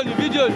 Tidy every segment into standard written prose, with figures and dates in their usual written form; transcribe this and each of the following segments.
Video ni.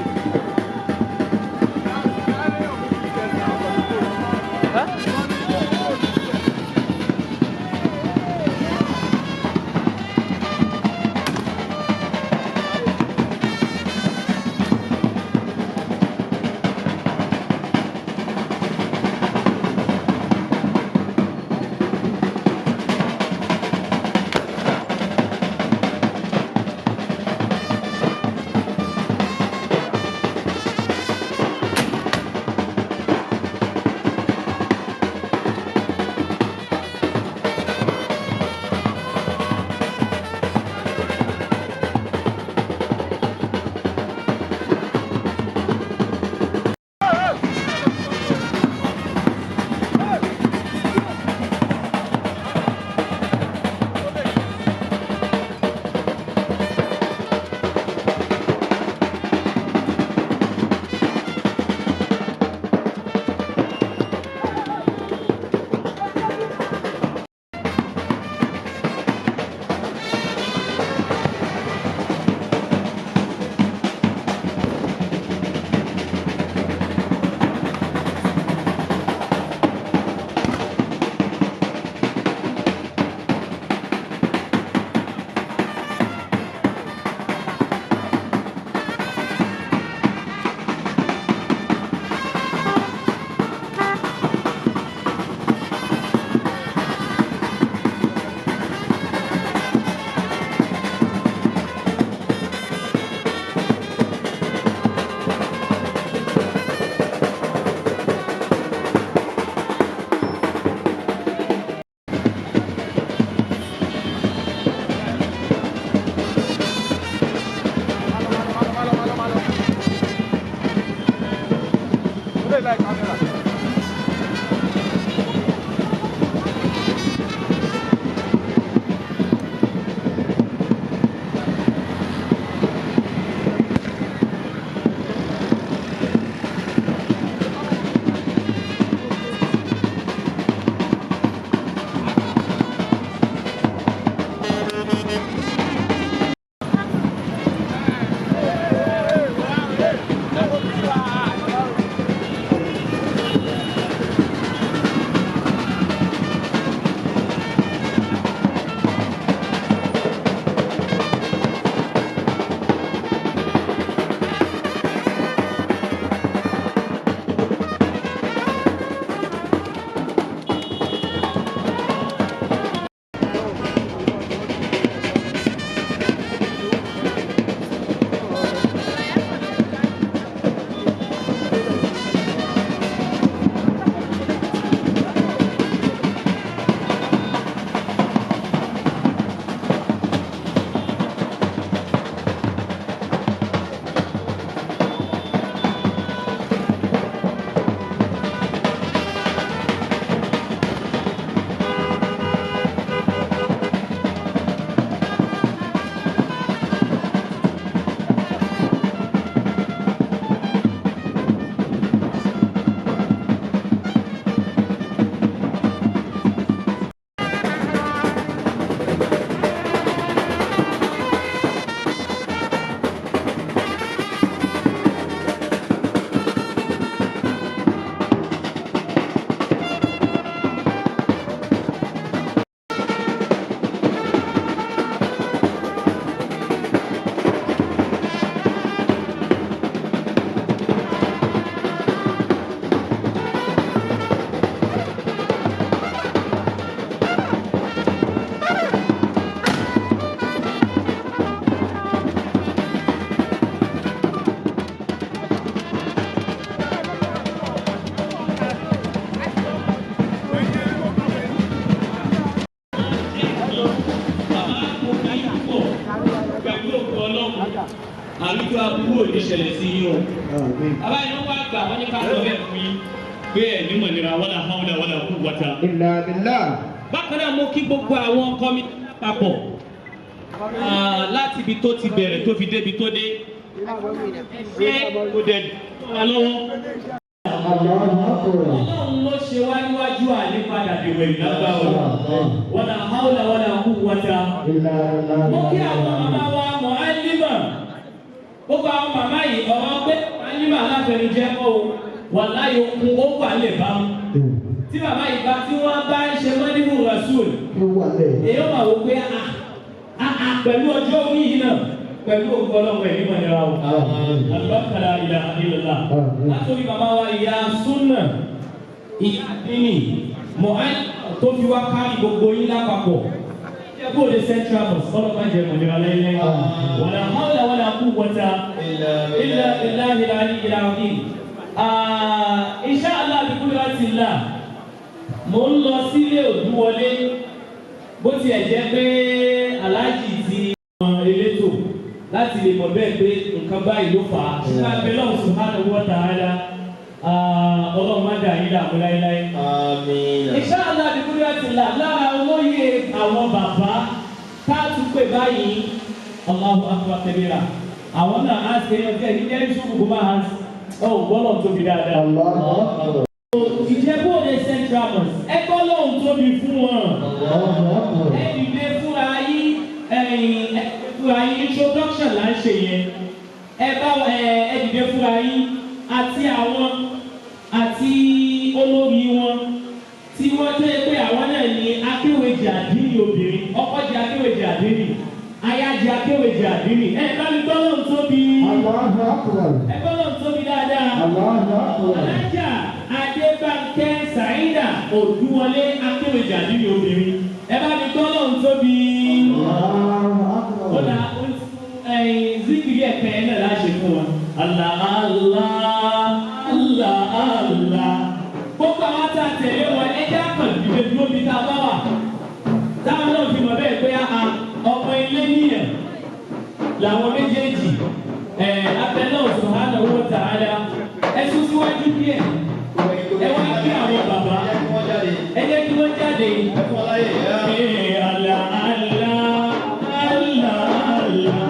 àlùjọ abúlé òní ṣẹlẹ̀ sí yín o. abáyé wọn wá gbà wọn ní ká lọ bẹ́ẹ̀ fún yín pé ẹni mọ̀ nira wala hawla wala quwwata. illa billah. bákan náà mo kí gbogbo àwọn kọ́mítì papọ̀ láti ibi tó ti bẹ̀rẹ̀ tó fi débi tó dé. ṣé kò dẹ̀ wà lọ́wọ́. Ọlọ́run ló ṣe wá níwájú àlépadà dèwẹ̀ ìdágbà ọ̀rọ̀. Wala hawla wala quwwata. Mo kí àwọn bàbá wa Mu'allima. gbogbo àwọn màmá yìí ọ̀rọ̀ pé alímọ̀ aláfẹnujẹ́ kọ́ o wà láyé okun ó wà lè bá mu tí bàbá yìí bá tí wọ́n bá ń ṣe mọ́nìmù rasul èyí máa wò pé pẹ̀lú ọjọ́ orí yìí náà pẹ̀lú ògbó ọlọ́mọ ẹ̀mí mọ̀ nira o alùbákàrà ìlà ìlọ́lá látòrí bàbá wa ìyá súnà ìyá àdínì mọ̀hán tó fi wá kárí gbogbo yín lápapọ̀ jẹ́ kó lè central mosque ọlọ́pàá jẹ́ mọ̀ nira lẹ́yìn wala hawla wala quwwata illa billahi al-aliyyil azim. Insha Allah bi qudratillah mo ń lọ sílé Òdúwọlé bó tiẹ̀ jẹ́ pé aláàjì ti elétò láti lè mọ̀ bẹ́ẹ̀ pé nǹkan báyìí ló fà á ṣùgbọ́n abẹ́lẹ́ subhanahu wa ta'ala ọlọ́run má dà yín dààmú láéláé. Insha Allah bi qudratillah lára olóyè àwọn bàbá táàtú pè báyìí Allahu akbar kabira àwọn náà á ṣe ẹgbẹ́ ìdílé ìṣubú kó máa gbọ́dọ̀ tóbi dáadáa. Ìjẹ́bú òde central mosque ẹgbẹ́ ọlọ́run tóbi fún wọn. Ẹ dìde fúnra yín introduction là ń ṣe yẹn. Ẹ dìde fúnra yín àti àwọn àti olórí wọn tí wọ́n tẹ́ pé àwọn náà ní akéwèjì àdínì obìnrin ọkọ jẹ́ akéwèjì àdínì aya jẹ́ akéwèjì àdínì ẹ bá mi gbọ́ lọ́n tóbi ẹ gbọ́ lọ́n tóbi dáadáa alájà Adébánkẹ́ Sàídà Òdúwọlé akéwèjì àdínì obìnrin ẹ bá mi gbọ́ lọ́n tóbi ọ̀dà zikiri ẹ̀pẹ́ náà láṣẹ fún wa Allah Allah Allah Allah gbogbo àwọn tá a tẹ̀lé wọn ẹjẹ́ àkàndínlẹ̀ dúró bí tá a bá wà táwọn náà fi mọ̀ bẹ́ẹ̀ pé ọmọ ilé níyàn làwọn méjèèjì abẹ́lẹ́ subhanahu wa ta'ala ẹ̀sùn síwájú díẹ̀ ẹ wá kí àwọn bàbá ẹ jẹ́ kí wọ́n jáde Allah Allah Allah Allah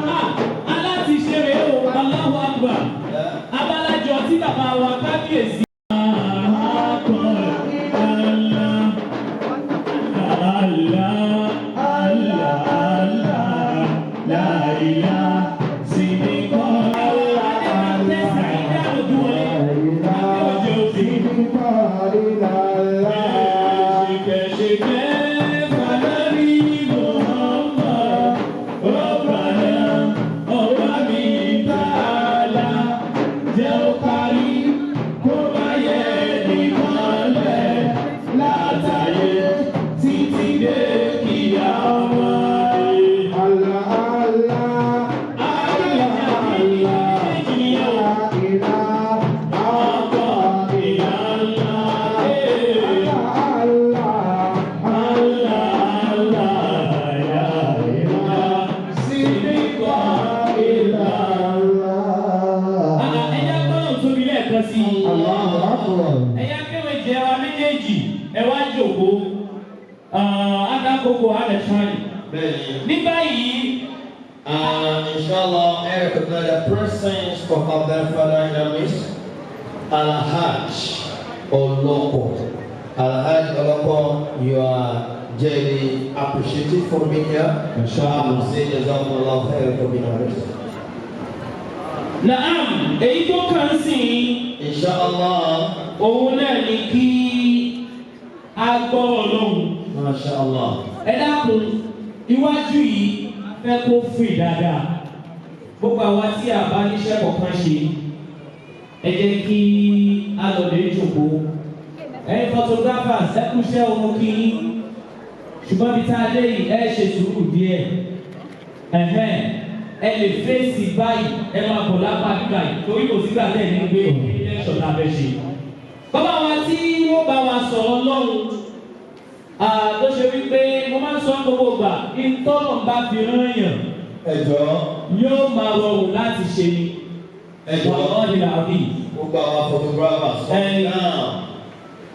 aláti ṣeré o Allahu akbar abalajọ tí bàbá wa kábíyèsí. Inshallah, I recognize the presence of our father in the midst, Alhaj Oloko. Alhaj Oloko, you are really appreciated for being here. Inshallah, say Jazakumullah khair for being here. Naam, èyí tó kàn sí. Inshallah. Òun náà ni kí a gbọ́ Ọlọ́run. Mashallah. Ẹ dákun, iwájú yìí fẹ́ kó fì dáadáa. Gbogbo àwa tí a bá níṣẹ́ kọ̀ọ̀kan ṣe, ẹ jẹ́ kí a lọ lè jòkó. Ẹ̀yin photographers ẹ kúṣẹ́ ọmọ kí yín. Ṣùgbọ́n bí tá a dé yìí ẹ ṣe sùúrù díẹ̀. Ẹ lè fèsì báyìí ẹ máa bọ̀ lápá nígbà yìí torí kò sígbà tẹ̀ ní gbé election tá a fẹ́ ṣe. Bàbá wa tí wọ́n bá wa sọ̀rọ̀ lọ́rùn tó ṣe wípé mo máa ń sọ gbogbo ìgbà ìtọ́nà bá fi rán yàn yóò máa rọrùn láti ṣe ni. Wà ọ́ ìlà àbí. Gbogbo àwọn photographers náà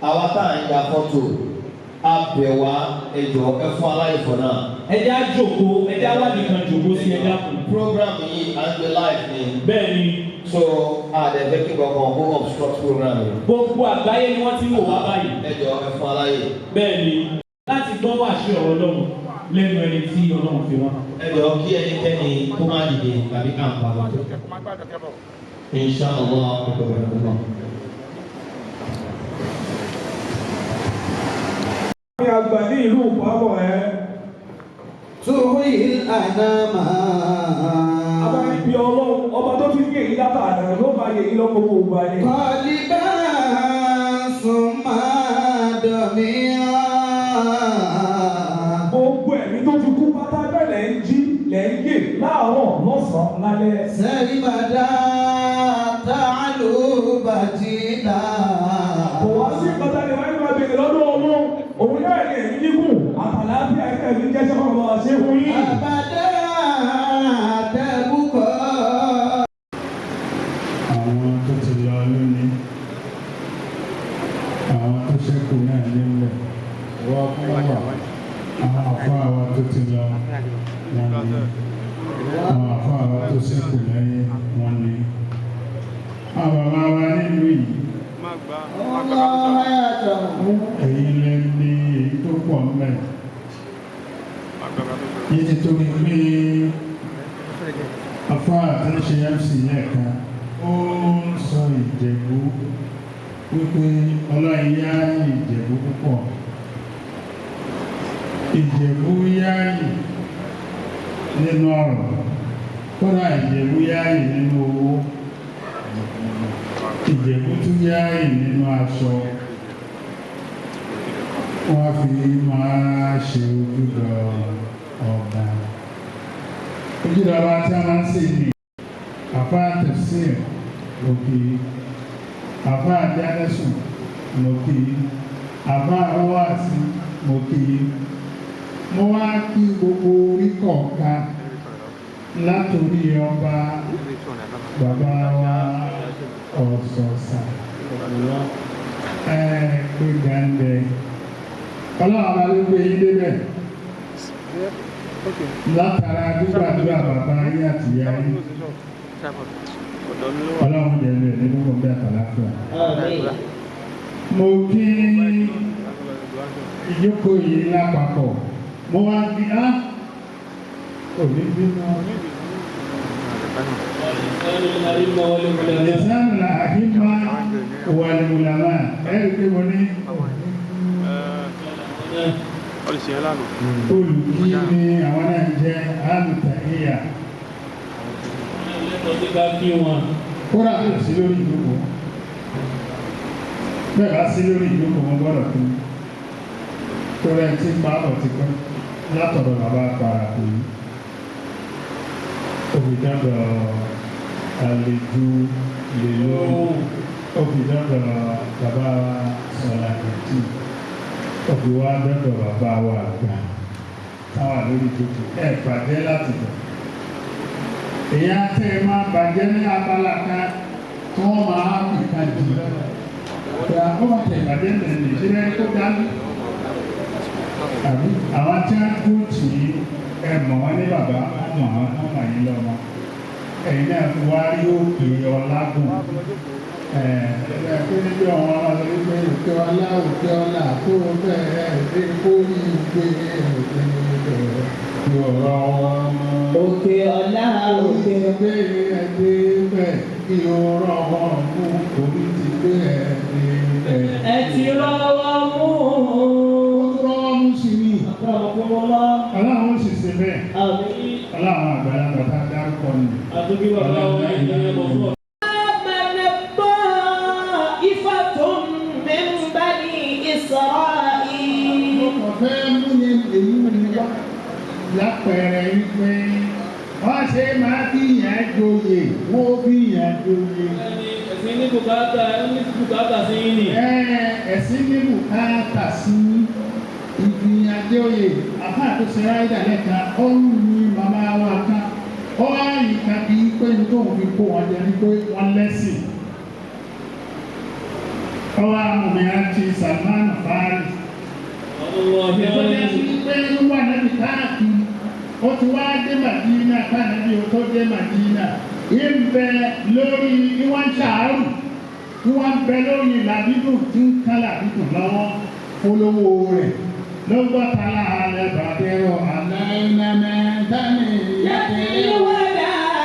àwa tá à ń ya fọ́tò abẹ̀wá ẹ̀jọ̀ ẹ̀fọ́ aláìfọ̀ náà. Ẹja jókòó ẹja wà nìkan jókòó sí ẹja kù. Program yìí à ń gbé live ni. Bẹ́ẹ̀ni. So àdẹ̀fẹ́ kí gbọ̀ngàn kó obstruct program yìí. Gbogbo àgbáyé ni wọ́n ti ń wò wá báyìí. Ẹ̀jọ̀ ẹ̀fọ́ aláyè. Bẹ́ẹ̀ni láti gbọ́ wàásù ọ̀rọ̀ Ọlọ́run lẹ́nu ẹni tí Ọlọ́run fi wọ́n. ẹ̀jọ̀ kí ẹnikẹ́ni kó má dìde tàbí kàǹpà lọ. Inshallah ọ̀gbọ̀n. Ní àgbà ní ìlú Ìpábọ̀ ẹ́. Tuhi anama. Àbá ibi ọlọ́run ọba tó ti ní èyí látà àná ló máa yẹ yín lọ́pọ̀ gbogbo ayé. Kọ̀líbà súnmọ́ dọ̀míà. Gbogbo ẹ̀mí tó ti kú pátá bẹ́ẹ̀ lẹ́ ń jí lẹ́ ń gè láàárọ̀ lọ́sàn-án lálẹ́. Sẹ́ríbàdà tààlù bàjìlá. Kò wá sí ìkọ́tà ni wọ́n ń máa bèèrè lọ́dọ̀ ọlọ́run. Òun náà ní ẹ̀mí gígùn àtàlàáfíà ẹ̀ka ẹ̀mí jẹ́ sọ́kọ̀ lọ́wọ́ ṣe fún yín. Àbàdà tẹ̀bùkọ́. Àwọn tó ti lọ lónìí, àwọn tó ṣẹ́kù náà nílẹ̀, wọ́n wà. Àwọn àfáà wa tó ti lọ wọn ni, àwọn àfáà wa tó ṣẹ́kù lẹ́yìn wọn ni. Àwọn bàbá wa nílùú yìí, èyí lè ní èyí tó pọ̀ mẹ́. Yìí ti tóbi pé àfáà tó ń ṣe MC lẹ́ẹ̀kan, ó ń sọ Ìjẹ̀bú wípé ọlọ́run yá Ìjẹ̀bú púpọ̀. Ìjẹ̀bú yáàyè nínú ọ̀rọ̀, kódà Ìjẹ̀bú yáàyè nínú owó, Ìjẹ̀bú tún yáàyè nínú aṣọ. Wọ́n fi máa ṣe ojúbọ ọba. Ojúbọ ọba tí a máa ń ṣe ní àfáà tafsir lókè, àfáà dánẹ́sùn lókè, àfáà ọwọ́àsí lókè. Mo wá kí gbogbo orí kọ̀ọ̀kan látòrí ọba bàbá wa Ọ̀sọ̀ọ̀sà pé gàǹdẹ̀ ọlọ́run bá ló gbé yín débẹ̀ látara gbígbàdúrà bàbá yín àti ìyá yín ọlọ́run jẹ́ bẹ́ẹ̀ nínú gbogbo àtàláfíà. Mo kí ìjókòó yìí lápapọ̀. Mo wá bí òní bínú ìsánù àhímá wàlúùlámà ẹ̀rù pé mo ní olùkí ní àwọn náà jẹ́ alùtàhíyà kóra kò sí lórí ìjókòó bẹ́ẹ̀ bá sí lórí ìjókòó wọn gbọ́dọ̀ tó torí ẹ ti pa àbọ̀ ti pẹ́ látọ̀dọ̀ bàbá parapọ̀ yìí òfìdọ́dọ̀ àlejò lè lọ́wọ́ òfìdọ́dọ̀ bàbá sọ̀rọ̀ àgbẹ̀tì òfìwá dọ́dọ̀ bàbá wa àgbà táwà lórí tuntun ẹ̀ bàjẹ́ láti bọ̀. èyí á tẹ́ ẹ máa bàjẹ́ ní abala kan tí wọ́n máa ń kà jù lọ́wọ́ àwọn àtẹ̀ ìbàjẹ́ nìyẹn ìṣẹ́lẹ̀ tó dání. Àbí àwọn tí wọ́n dúró tì í ẹ mọ̀ wọ́n ní bàbá mọ̀ wọ́n mọ̀ yín lọ́mọ. Ẹ̀yin náà fi wá rí òkè ọ̀làgùn. Pé níbi àwọn ọmọdé wípé òkè ọlá tó bẹ̀rẹ̀ dé kó yí gbé òkè bẹ̀rẹ̀ yọ̀rọ̀ wọn. Òkè ọlá òkè bẹ̀rẹ̀ dé bẹ̀ kí ọ̀rọ̀ wọn mú orí ti bẹ̀rẹ̀ dé bẹ̀. Ẹ ti rọwọ́ mú. Ọlọ́run sì ṣe bẹ́ẹ̀. Ọlọ́run àgbàlagbà tá a dárúkọ ni. Àtúbí bàbá wa ìdílé bọ̀ fún ọ. Mo fẹ́ mú yẹn èyí ni wá lápẹẹrẹ wípé wọ́n ṣe máa bí ìyẹn joyè, wọ́n bí ìyẹn joyè. Ẹ̀sìn ní bùkátà sí yín ni. Ẹ̀sìn ní bùkátà sí ìgbìyànjú oyè àbáàtò sẹ́ráìdà lẹ́ka ó ń ní màmá wa ká ó wá yìí ká bí pé nítorí fi kó wọn jẹ ní pé wọ́n lẹ́sìn. Ó wá mọ̀mí àti Salman Fari. Ìtọ́jú ẹ̀sìn pé wíwà nábì káàkiri ó ti wá dé Màdínà káàkiri ó tó dé Màdínà. Ìbẹ̀ lórí ìwọ̀n ṣàárù ìwọ̀n bẹ lórí làbídùn tí ń ká làbídùn lọ́wọ́ olówó rẹ̀. ló gbọ́ tala alẹ́ bàtẹ́rọ aláìnàmẹ́ntánì yàtẹ́.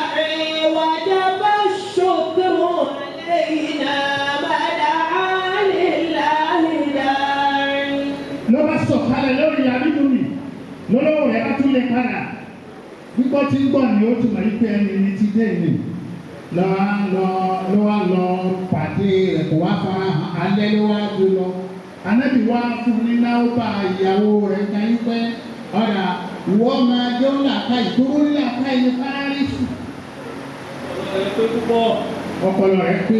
ló bá sọ̀kalẹ̀ lórí àbíkú mi lọ́lọ́wọ́ rẹ̀ bá tún lè padà gbígbọ́ tí ń gbọ́ ni ó ti mọ̀ ní pé ẹni ní ti dé ní ló wá lọ pàdé rẹ̀ kó wá fara hàn alẹ́ ló wá gbé lọ anábì wá fún ní náà bá ìyàwó rẹ̀ kan yí pé ọ̀dà wọ́n máa jẹ́ ó làákà ìtòrò làákà ìní fáríṣù. ọpọlọ rẹ̀ pé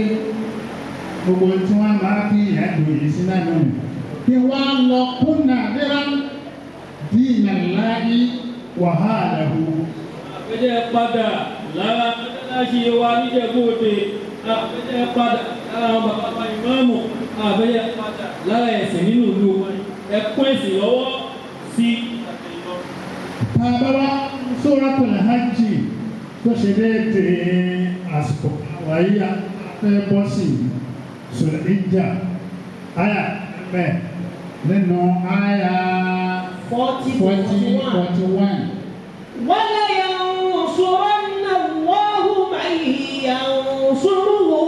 gbogbo tí wọ́n máa fi ìyàdùn yìí sí náà nù kí wọ́n lọ kúnnà dírán dínà láyé wàhálà hù. àpẹjẹ padà lára láti wa níjẹ̀bú-Òde àpẹjẹ padà lára bàbá ìmáàmù àpẹjẹ padà lára ẹ̀sìn nínú ìlú wọn ẹ̀kún ẹ̀sìn lọ́wọ́ sí àtẹ̀yìnbọn. Bàbá Suratul Hajj tó ṣe déédéé àsìkò àwáyé afẹ́ bọ́ sí Zulhijja àyà mẹ́ nínú àyà 40-41. wala yansuranna Allahu man yansuruhu.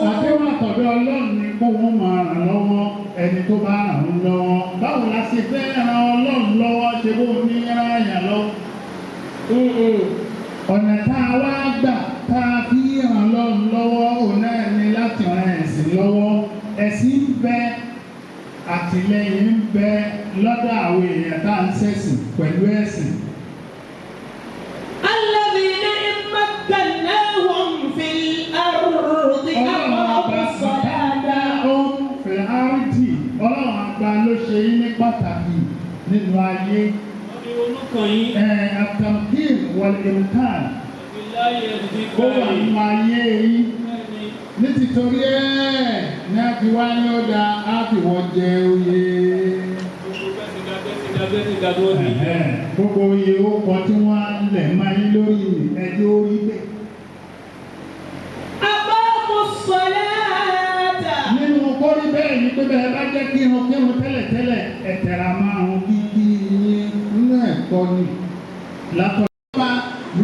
àdéhùn àtọ̀dọ̀ Ọlọ́run ni kó wọ́n máa ràn lọ́wọ́ ẹni tó bá ràn ń lọ́wọ́. báwo la ṣe fẹ́ ran Ọlọ́run lọ́wọ́ ṣe bó ní ràn yàn lọ́wọ́. ọ̀nà tá a wá gbà tá a fi ràn Ọlọ́run lọ́wọ́ òun náà ni láti ran ẹ̀sìn lọ́wọ́. ẹ̀sìn ń bẹ àtìlẹ́yìn ń bẹ lọ́dọ̀ àwọn èèyàn tá à ń ṣẹ̀sìn pẹ̀lú ẹ̀sìn. alladhina in makkannahum fil ardi aqamu as-salata. fil ardi Ọlọ́run àgbà ló ṣe yín ní pàtàkì nínú ayé. At-tamkin wal-imkan ó wà nínú ayé yìí. ní tìtorí ní a fi wá ní ọ̀dà á fi wọ́n jẹ oyè. gbogbo oyè ó kọ tí wọ́n lẹ̀ máa yín lórí ẹjọ́ orí bẹ́ẹ̀. Aqamu as-salata. nínú kórí bẹ́ẹ̀ ni pé bẹ́ẹ̀ bá jẹ́ kírun tẹ́lẹ̀tẹ́lẹ̀ ẹ̀tẹ̀ra márùn-ún kíkí nínú ẹ̀kọ́ ni. látọ̀ọ́bá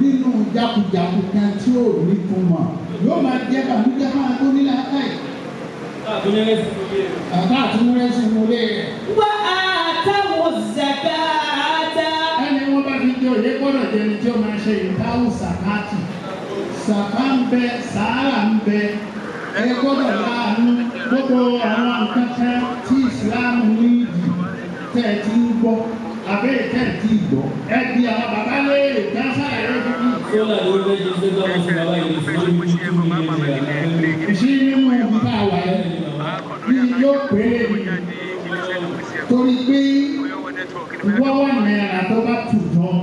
nínú jákujàku kan tí ó ní fún mọ̀ yóò máa jẹ́ bàmújẹ́ máa tó nílẹ̀ akáì. àtúnrẹ́sì múlé rẹ̀. wa atawu az-zakata. ẹni wọ́n bá fi jẹ́ òye gbọ́dọ̀ jẹ́ ni tí ó máa ṣe ìdáhùn sàkáàtì. sàká ń bẹ sàárà ń bẹ ẹ gbọ́dọ̀ láàánú gbogbo àwọn nǹkan kan tí ìsìláàmù ní ìdí tẹ̀ ẹ ti ń gbọ́ àbẹ́rẹ́ tẹ̀ ẹ ti gbọ́ ẹ di àwọn bàbá léèrè kí wọ́n ṣàlàyé fún mi. sọ́lá ló fẹ́ ṣe ṣe lọ́wọ́ sí bàbá yìí fún mi ní 2 million naira. ìṣí nínú ibi tá a wà yẹn bí yóò péré mi torí pé wọ́wọ́ náírà tó bá tù tán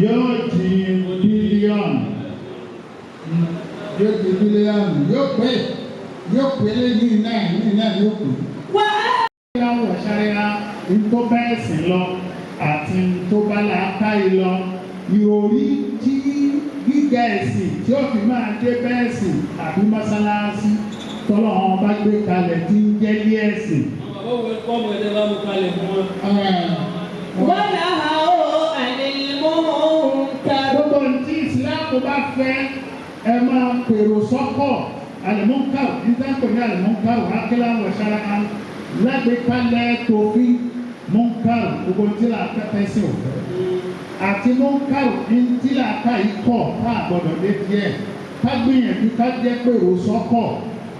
yóò di bílíọ̀nù yóò pé lẹ́yìn náà yóò pè. ìyàwó ṣáríà tó bẹ́ẹ̀ sí lọ àti tó bá làákàyè lọ ìròrí tí gíga ẹ̀sìn tí ó fi máa dé bẹ́ẹ̀ sí àbí mọ́sálásí tọ́lọ́ wọn bá gbé kalẹ̀ tí ń jẹ́ ní ẹ̀sìn. àwọn òwe kọ́mù ẹ̀dẹ́ bá mú kalẹ̀ fún wọn. wọ́n là á ó ànímọ́ ká. gbogbo tí ìsìláàmù bá fẹ́ ẹ máa pèrò sọ́kọ̀ àlùmọ́ńkà nígbà tó ní àlùmọ́ńkà wákìlá wọ̀ṣára kan lágbèékalẹ̀ tòfin mọ́ńkà gbogbo tí là kẹ́tẹ́ sí o àti mọ́ńkà ní tí là ká yìí kọ̀ ká gbọ́dọ̀ dé díẹ̀ ká gbìyànjú ká jẹ́ pèrò sọ́kọ̀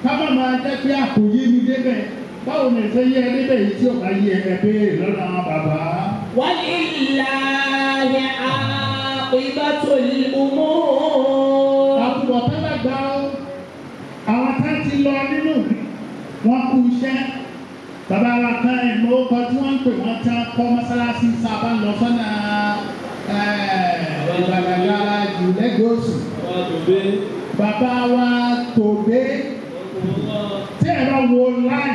ká má máa jẹ́ pé àkòyé mi débẹ̀ báwo ni ìfẹ́ yẹ níbẹ̀ yìí tí ò bá yẹ ẹ béèrè lọ́dọ̀ àwọn bàbá. walillahi aqibatul umur. àtúbọ̀tán lágbá àwọn tá ti lọ nínú wọn kú iṣẹ́ bàbá wa kan ìmọ̀ ọkọ̀ tí wọ́n ń pè wọ́n tán kọ́ mọ́sálásí sábà lọ sọ́nà ìgbàgbàgbà jù lẹ́gọ̀ọ́sì. bàbá wa Tòbé tí ẹ bá wo láì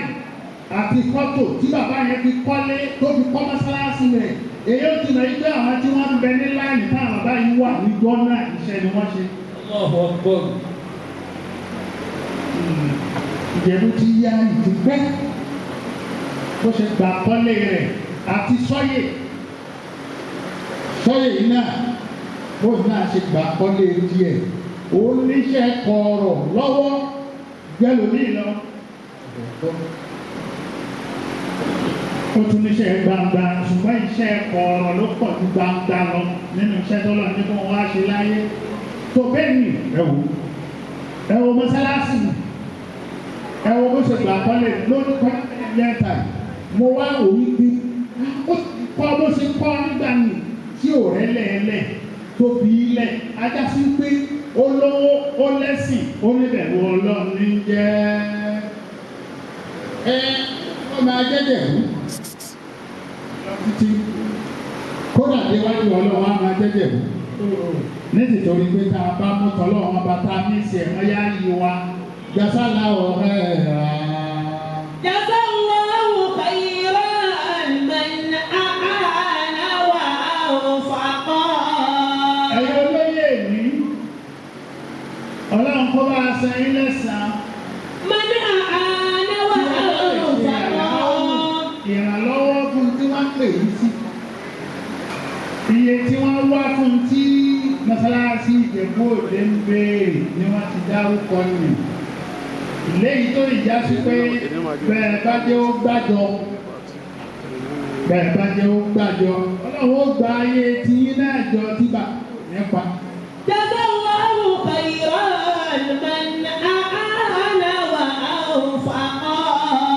àti fọ́tò tí bàbá yẹn fi kọ́lé tó fi kọ́ mọ́sálásí rẹ̀ èyí ó ti mọ̀ yí pé àwọn tí wọ́n ń bẹ ní láì táwọn bàbá yìí wà níjọ́ náà iṣẹ́ ni wọ́n ṣe. Ìjẹ̀bú ti ya ìdúpẹ́ bó ṣe gbà kọ́lé rẹ̀ àti sọ́yè yìí náà bóun náà ṣe gbà kọ́lé díẹ̀ òun níṣẹ́ kọ̀ọ̀rọ̀ lọ́wọ́ gbẹ́lòmíì lọ. Ó tún níṣẹ́ gbangba ṣùgbọ́n iṣẹ́ kọ̀ọ̀rọ̀ ló pọ̀ ju gbangba lọ nínú iṣẹ́ tó lọ ní kó wá ṣe láyé. Tó bẹ́ẹ̀ ni ẹ wo mọ́sálásì ẹ wo bó ṣe gbà kọ́lé lórí kọ́lé lẹ́tà mo wá wò wípé ó kọ́ bó ṣe kọ́ nígbà mi tí ò rẹ́ lẹ́ẹ̀lẹ́ tóbi ilẹ̀ ajá sí pé ó lówó ó lẹ́sìn ó níbẹ̀rù Ọlọ́run ní jẹ́ ó máa jẹ́jẹ̀ mú títí kódà déwájú Ọlọ́run á máa jẹ́jẹ̀ mú nítorí pé tá a bá mú tọ́lọ́run bá tá a ní ìsẹ̀ ẹ̀mọ́ yá yí wa jásálà ọ̀rẹ́ rà. Jazallahu khairan man a'ana wa anfaqa. Ẹ̀yin olóyè mi Ọlọ́run kó bá a san yín lẹ́san. Man a'ana wa anfaqa. Ìrànlọ́wọ́ fún tí wọ́n pè yí sí. Iye tí wọ́n wá fún tí mọ́sálásí Ìjẹ̀bú Òde ń béèrè ni wọ́n ti dárúkọ nì. Léyìí tó ìjà sí pé bẹ́ẹ̀ bá jẹ́ ó gbàjọ. Ọlọ́run ó gba ayé tí yín náà jọ tíbà nípa. Jazallahu khairan man a'ana wa anfaqa.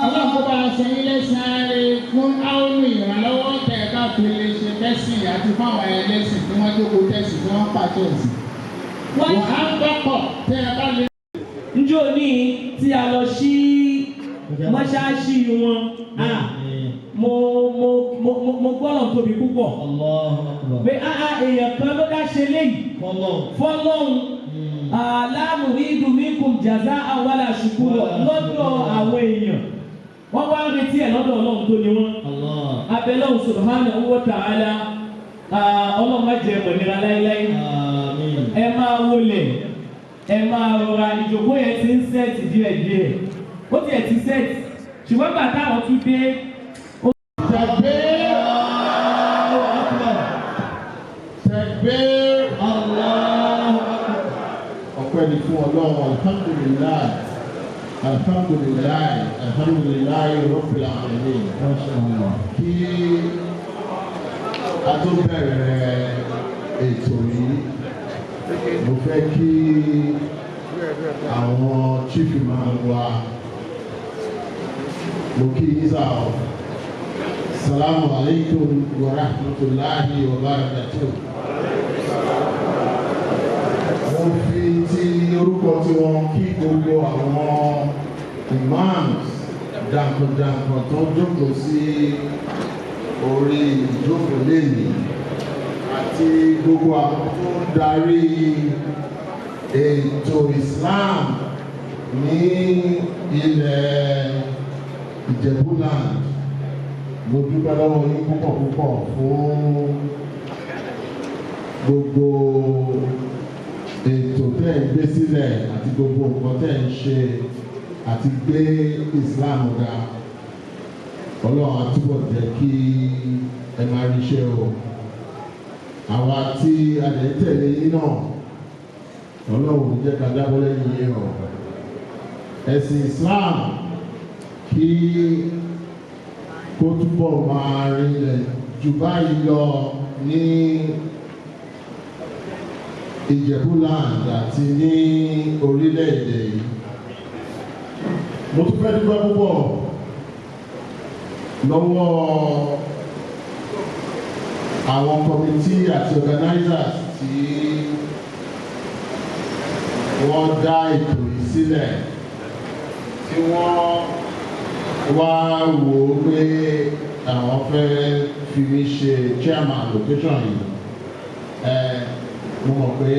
Ọlọ́run kó bá a san yín lẹ́san rẹ̀ fún àwọn ìrànlọ́wọ́ tẹ̀ ká fi lè ṣe tẹ́sì àti fáwọn ẹlẹ́sìn tí wọ́n jókòó tẹ́sì tí wọ́n pàṣẹ sí. Wọ́n á gbọ́kọ̀ tẹ́ ẹ bá lè. Njó ní tí a lọ sí mọ́ṣáláṣí wọn mo gbọ́dọ̀ tóbi púpọ̀ pé èèyàn kan ló dá ṣe léyìí fọlọ́hún aláàmúrí ìdùnmíkùn jàzá àwàlà ṣùkúrọ̀ lọ́dọ̀ àwọn èèyàn wọ́n wá ń retí ẹ̀ lọ́dọ̀ Ọlọ́run tó ní wọ́n abẹ́lọ́hún subhanahu wa ta'ala Ọlọ́run má jẹ́ mọ̀nira láíláí ẹ máa wọlé ẹ máa rọra ìjòkó yẹn ti ń sẹ́ẹ̀tì díẹ̀díẹ̀ ó tiẹ̀ ti sẹ́ẹ̀tì ṣùgbọ́n bàtà àwọn tún dé. Takbir Allahu Akbar. Ọpẹ́ ni fún Ọlọ́run alhamdulilayi rabbil alamin. Kí a tó bẹ̀rẹ̀ ètò yìí mo fẹ́ kí àwọn chief imam wa mo kí isa o salamu alaykum wa rahmatulahi wa barakatuh. Mo fi ti orúkọ tí wọ́n kí gbogbo àwọn imams dànkọ̀dànkọ̀ tó jókòó sí orí ìjókòó lẹ́yìn àti gbogbo àwọn tó ń darí ètò Islam ní ilẹ̀ Ìjẹ̀bú-Land. Mo dúpẹ́ lọ́wọ́ yín púpọ̀ fún gbogbo ètò tẹ́ ẹ̀ gbé sílẹ̀ àti gbogbo nǹkan tẹ́ ẹ̀ ń ṣe àti gbé Islam ga. Ọlọ́run á túbọ̀ jẹ́ kí ẹ máa ríṣẹ́ o. Àwa tí a lè tẹ̀lé yín náà Ọlọ́run jẹ́ ká dábọ́ lẹ́yìn yín o. Ẹ̀sìn Islam kí kó túbọ̀ máa rinlẹ̀ jù báyìí lọ ní Ìjẹ̀bú-Land àti ní orílẹ̀-èdè yìí. Mo tún fẹ́ dúpẹ́ púpọ̀ lọ́wọ́ àwọn kọmitì àti organizers tí wọ́n dá ètò yìí sílẹ̀ tí wọ́n wá wò ó pé àwọn fẹ́ fi mí ṣe chairman location yìí. Mo mọ̀ pé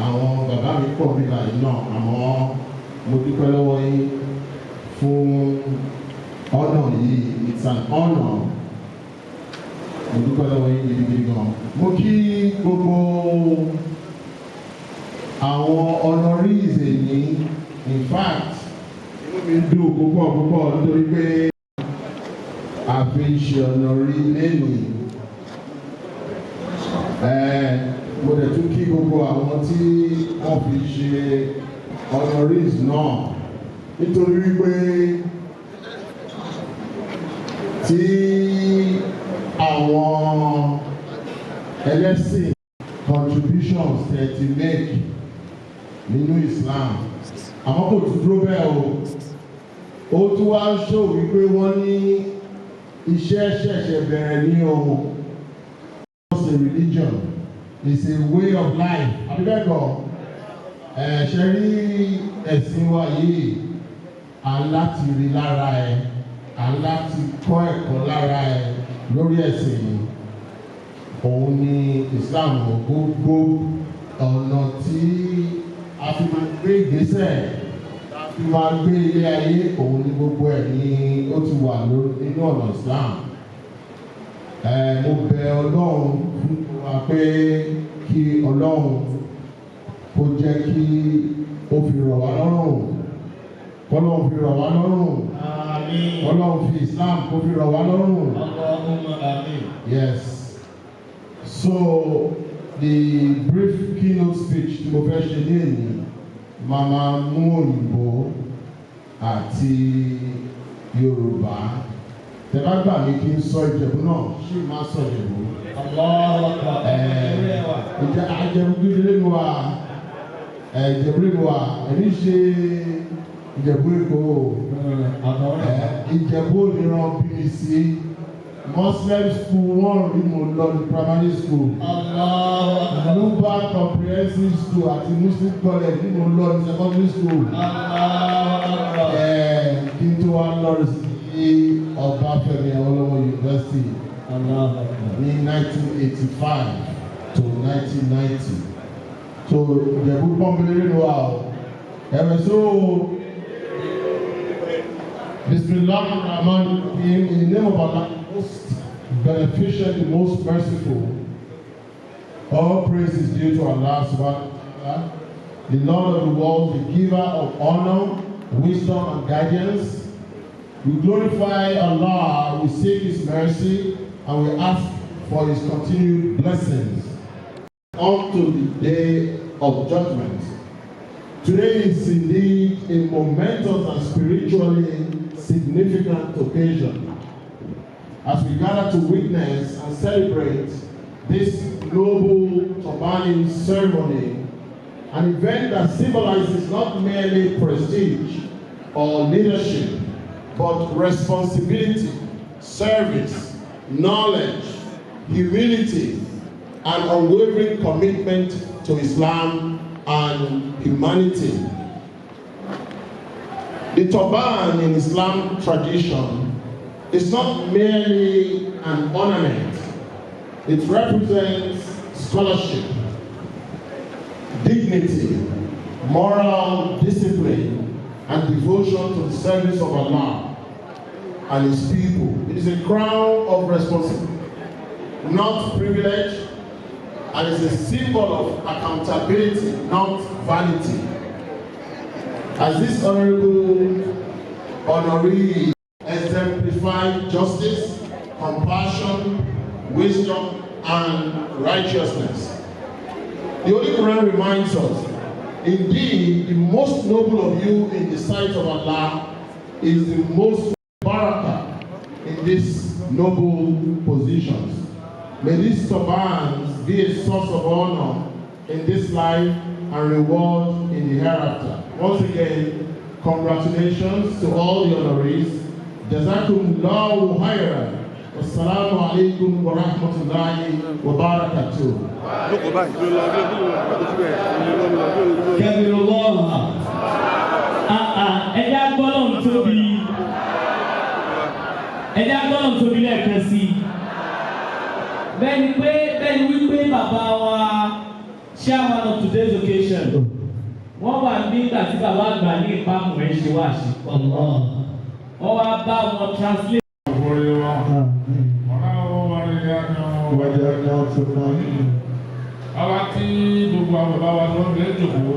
àwọn bàbá mi pọ̀ nígbà yìí náà àmọ́ mo dúpẹ́ lọ́wọ́ yín fún ọ̀nà yìí. It's an honour. Mo dúpẹ́ lọ́wọ́ yín gidigidi gan. Mo kí gbogbo àwọn honorees èyí. In fact, inú mi dùn púpọ̀ nítorí pé àfi ṣe ọ̀nà rí lẹ́nìí. Mo dẹ̀ tún kí gbogbo àwọn tí wọ́n fi ṣe honorees náà nítorí wípé tí àwọn ẹlẹ́sìn contributions tẹ̀ ti make nínú Islam àmọ́ kò tún dúró bẹ́ẹ̀ o ó tún wá ṣó wípé wọ́n ní iṣẹ́ ṣẹ̀ṣẹ̀ bẹ̀rẹ̀ ní ohun. It's a religion, it's a way of life. Àbíbẹ́ẹ̀kọ́ ṣe rí ẹ̀sìn wa yìí aláti rí lára ẹ̀ aláti kọ́ ẹ̀kọ́ lára ẹ̀ lórí ẹ̀sìn yìí. Òun ni Islam gbogbo ọ̀nà tí a fi máa gbé ìgbésẹ̀ a fi máa gbé ilé ayé òun ni gbogbo ẹ̀ ní ó ti wà nínú ọ̀nà Islam. Mo bẹ̀ Ọlọ́run fún wa pé kí Ọlọ́run kó jẹ́ kí ó fi rọ̀ wá lọ́rùn kọ́lọ́run fi rọ̀ wá lọ́rùn Ọlọ́run fi Islam kó fi rọ̀ wá lọ́rùn. Yes. So the brief keynote speech tí mo fẹ́ ṣe ní èyí màmá mú òyìnbó àti Yorùbá. Tẹ̀lá gbà mí kí n sọ Ìjẹ̀bú náà ṣì máa sọ Ìjẹ̀bú. Àjẹ̀bú gidi lẹ́nu wa Ìjẹ̀bú lẹ́nu wa ẹ̀rí ṣe Ìjẹ̀bú Èkó Ìjẹ̀bú òníran BBC Muslim school wọ́n rí mo lọ ní primary school Nuba comprehensive school àti Muslim college ní mo lọ ní secondary school kí n tó wá lọ sí Ọbáfẹ́mi Awólọ́wọ̀ University ní 1985 to 1990. So Ìjẹ̀bú pọ́nbélé ló wà o. Ẹ̀rẹ̀ so Bismillahir-Rahmanir Rahim, in the name of Allah, most beneficent, the most merciful. All praise is due to Allah subhanahu wa ta'ala, the Lord of the world, the giver of honor, wisdom and guidance. We glorify Allah, we seek His mercy, and we ask for His continued blessings unto the day of judgment. Today is indeed a momentous and spiritually significant occasion as we gather to witness and celebrate this global turbaning ceremony, an event that symbolizes not merely prestige or leadership, but responsibility, service, knowledge, humility, and unwavering commitment to Islam and humanity. The turban in Islam tradition is not merely an ornament. It represents scholarship, dignity, moral discipline, and devotion to the service of Allah and His people. It is a crown of responsibility, not privilege, and is a symbol of accountability, not vanity. As this honorable honoree exemplified justice, compassion, wisdom, and righteousness. The Holy Quran reminds us, indeed, the most noble of you in the sight of Allah is the most barakah in these noble positions. May these turbans be a source of honor in this life and reward in the hereafter. Once again, congratulations to all the honorees. Jazakumullahu khairan. Assalamu alaikum wa rahmatullahi wa barakatuh. Ẹja gbọ́dọ̀ tóbi lẹ́ẹ̀kan sí. Bẹ́ẹ̀ni wípé bàbá wa chairman of today's occasion. Wọ́n wà nígbà tí bàbá àgbà ní ìpamọ́ ẹ̀ ṣe wá sí. Wọ́n wá bá wọn translate. Àwa tí gbogbo àwọn bàbá wa tó ń bẹ jòkó,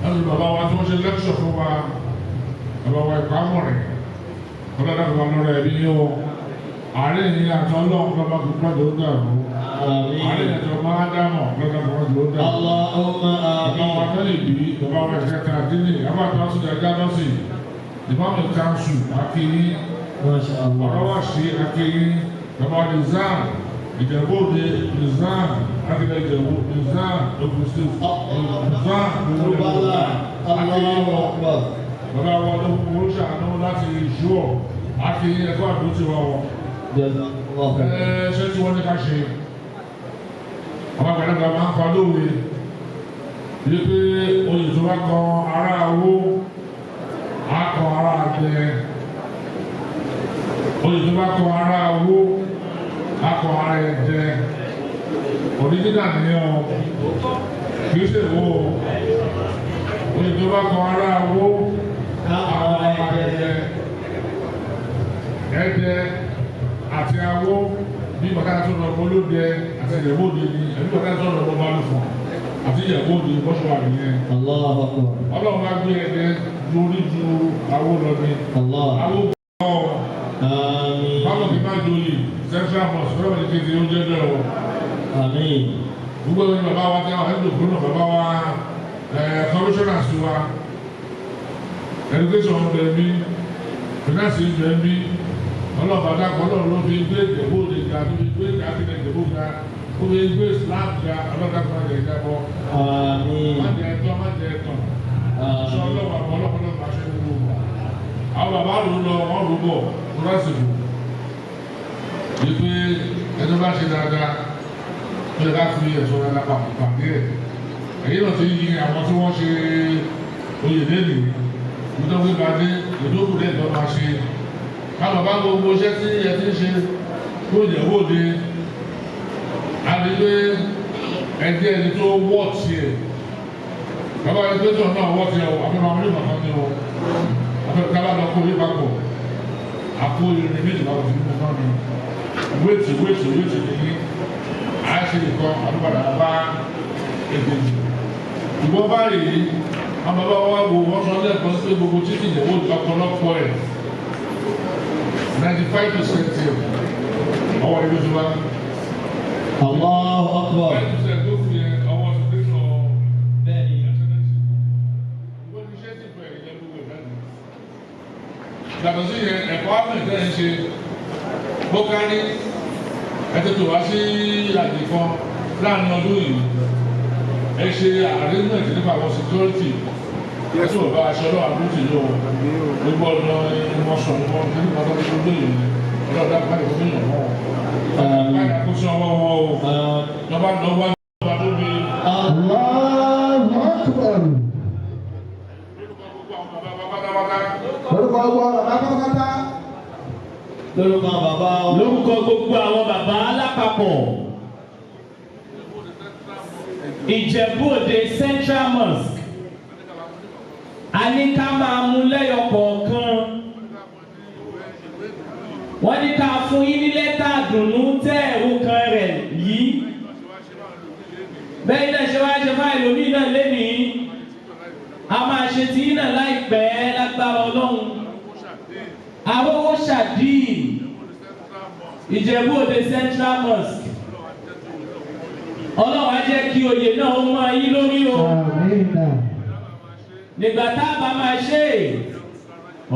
ẹnu bàbá wa tó ń ṣe lẹ́kṣọ̀ fún wa, bàbá wa ìpamọ́ rẹ̀, ọlọ́dà kan lọ́rọ̀ ẹ̀bí ní o àárẹ̀ ní àtọ́ ọlọ́run lọ́ba kò pàdé ó dàrú àárẹ̀ ní àtọ́ máa dámọ̀ lọ́dà kan pàdé ó dàrú. bàbá wa tẹ́lẹ̀ bí bàbá wa ẹ̀ṣẹ̀ kan àdínlẹ̀ abájọ́ sí ẹja lọ́sì ìbámu kanṣu akéyí ọ̀rọ̀ wá sí akéyí bàbá nìzán ìjẹ̀bóde nìzán akílẹ̀ ìjẹ̀bó nìzán ògùnṣe nìzán òwúrọ̀ akéyí wọn bàbá wọn ló kó ṣàánú láti ṣúọ̀ akéyí ẹ̀kọ́ àdótì wọn ṣé tí wọ́n ní ká ṣe ọba gbàdúrà máa ń kọ́ lóore bí pé oyè tó bá kan ará owó á kan ará àgbẹ̀ oyè tó bá kan ará owó á kan ará ẹ̀jẹ̀ onídìdà nìyẹn o kì í ṣe wo oyè tó bá kan ará owó á kan ará ẹ̀jẹ̀ àti awó bí bàtà tó lọ bọ́ lóde àti ìyẹ̀wò òde ni ẹ̀bí bàtà tó lọ bọ́ bá lù fún àti ìyẹ̀wò òde bọ́sọ̀ wà nìyẹn. ọlọ́run bá gbé ẹ̀dẹ́ lórí ju awó lọ ní. awó gbọ́ báwo ni bá jòlì central mosque fẹ́ràn ní kéde oúnjẹ bẹ́ẹ̀ o. gbogbo ẹni bàbá wa tẹ́ àwọn ẹ̀dùn fúnà bàbá wa commissioner sí wa education bẹ̀ mí finance bẹ̀ mí ọlọ́ọ̀bàdà kọ́lọ́ ló fi gbé ìjẹ̀bú òde ga tó fi gbé ìjàkínlẹ̀ ìjẹ̀bú ga tó fi gbé Islam ga ọlọ́dà kan lè jábọ́. má jẹ ẹ̀tọ́ má jẹ ẹ̀tọ́ ṣé ọlọ́wọ́ àbọ̀ ọlọ́pàá máa ṣe gbogbo wọn. àwọn bàbá rò lọ wọn rò bọ̀ lọ́sibù yìí pé ẹjọ́ bá ṣe dáadáa ó yẹ ká fi ẹ̀sọ́ dáadáa pàdé ẹ̀. èyí náà ti yí àwọn tí wọ́n ṣe oyè lẹ́nu nítorí gbadé ìdókòdé ìtọ́ máa ṣe káwọn bá gbogbo iṣẹ́ tí ẹ ti ń ṣe tó yẹ̀wò de àdìgbé ẹdí ẹni tó wọ́ tiẹ̀ bàbá ẹni tó tó náà wọ́ tiẹ̀ o àfihàn àwọn onímọ̀ kan ní o àfihàn kábà lọ kó orí papọ̀ àpò irin méjì bá wọ́n ti mú fún mi wéètì nìyí àṣẹ nìkan àdúgbàdà bá èdè ìgbọ́n báyìí àwọn bàbá wa wo wọ́n sọ lẹ́ẹ̀kan sí gbogbo títí ìyẹ̀wò ọ̀pọ̀lọpọ̀ ẹ̀ 95% here. How are you doing? Allahu Akbar. 5% go for your our spiritual Bẹ́ẹ̀ni. Wọ́n ti ṣe ti bẹ̀rẹ̀ yẹn lówó ìdájọ́. Yàtọ̀ sí yẹn ẹ̀kọ́ àfẹ̀tẹ̀ ń ṣe bókárí ẹ̀tẹ̀tẹ̀ wá sí ìlàjì kan láàrin ọdún yìí. Ẹ ṣe arrangement nípa àwọn security. Yẹ́sù ọba aṣọ náà àbúrò yìí o. Gbogbo ọ̀nà ìmọ̀sán ni wọ́n ti ní ọ̀dọ́ tó gbé yìí. Ọlọ́dà pàdé fún yìí wọ́n. Báyìí kó sí ọwọ́ wọn o. Lọ́ba lọ́wọ́ lọ́ba tó bí. Allahu Akbar. Orúkọ gbogbo àwọn bàbá pátápátá. Lórúkọ bàbá wa. lórúkọ gbogbo àwọn bàbá lápapọ̀ Ìjẹ̀bú Òde Central Mosque a ní ká máa mú lẹ́yọ kọ̀ọ̀kan wọ́n ní ká fún yín ní lẹ́tà dùnú tẹ́ ẹ̀rù kan rẹ̀ yìí bẹ́ẹ̀ náà ṣe wá ṣe fáìlì omi náà lénìí a máa ṣe tí yín náà láìpẹ́ lágbára Ọlọ́run Awówó Ṣàdí Ìjẹ̀bú Òde Central Mosque Ọlọ́run á jẹ́ kí oyè náà ó mọ ayé lórí o nígbà tá a bá máa ṣe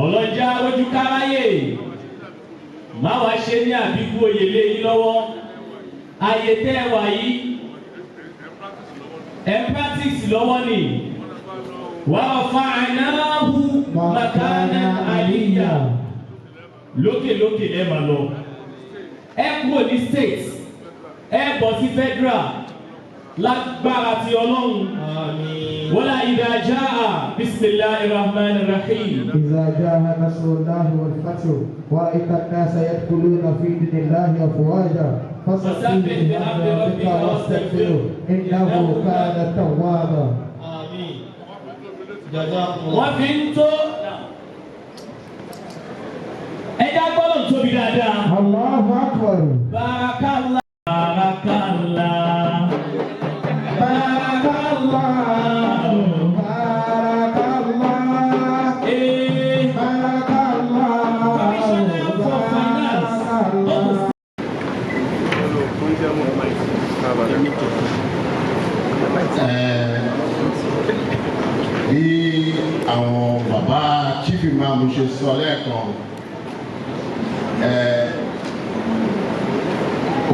ọlọ́jà ojú káráyè má wá ṣe ní àbíkú oyè lé yín lọ́wọ́ ayé tẹ́ ẹ wà yìí emphasis lọ́wọ́ ni wà á fa àìnáhù makana àlìyà lókèlókè ẹ máa lọ ẹ kúrò ní state ẹ bọ̀ sí federal lágbára ti Ọlọ́run. ولا إذا جاء بسم الله الرحمن الرحيم إذا جاء نصر الله والفتح ورأيت الناس يدخلون في دين الله أفواجا فسبح بحمد ربك واستغفره إنه كان توابا. Àmín. Jazakumullah. wọ́n fi ń tó ẹja gbọ́dọ̀ tóbi dáadáa. Allahu Akbar. Barakallah. Barakallah. Barakallah. Barakallah. Barakallah. Barakallah.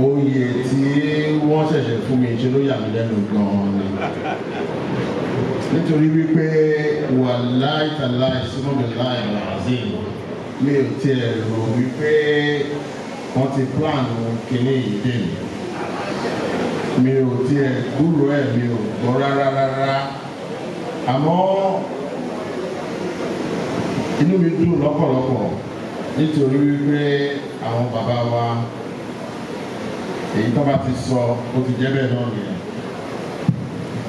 oyè tí wọ́n ṣẹ̀ṣẹ̀ fún mi ṣe ló yà mí lẹ́nu gan-an ni nítorí wípé wà láìtàláì sínúbi láì razim mi ò tiẹ̀ rò wípé wọ́n ti plan kìíní yìí dé mi ò tiẹ̀ gbúrò ẹ̀ mi ò gbọ́ rárá àmọ́ inú mi dùn lọ́pọ̀lọpọ̀ nítorí wípé àwọn bàbá wa èyí tó bá ti sọ ó ti jẹ́ bẹ́ẹ̀ náà nìyẹn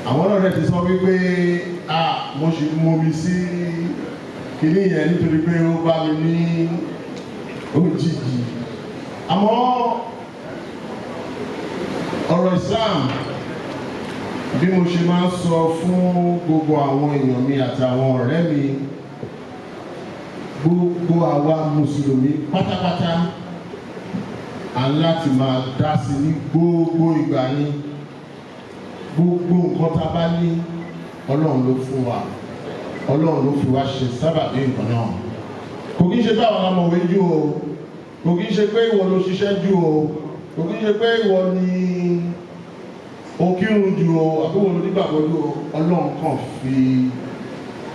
àwọn náà rẹ̀ ti sọ wípé mo ṣe mú mi sí kìíní yẹn nítorí pé ó bá mi ní òjijì àmọ́ ọ̀rọ̀ Islam bí mo ṣe máa ń sọ fún gbogbo àwọn èèyàn mi àtàwọn ọ̀rẹ́ mi gbogbo àwa mùsùlùmí pátápátá aláti máa dá sí ní gbogbo ìgbà ní gbogbo nǹkan tá a bá ní Ọlọ́run ló fún wa Ọlọ́run ló fi wá ṣe sábàbí nǹkan náà kò kí ń ṣe pé àwọn ọmọwé jù o kò kí ń ṣe pé ìwọ ló ṣiṣẹ́ jù o kò kí ń ṣe pé ìwọ ni okírun jù o àbúrò ló nígbàgbọ́ jù o Ọlọ́run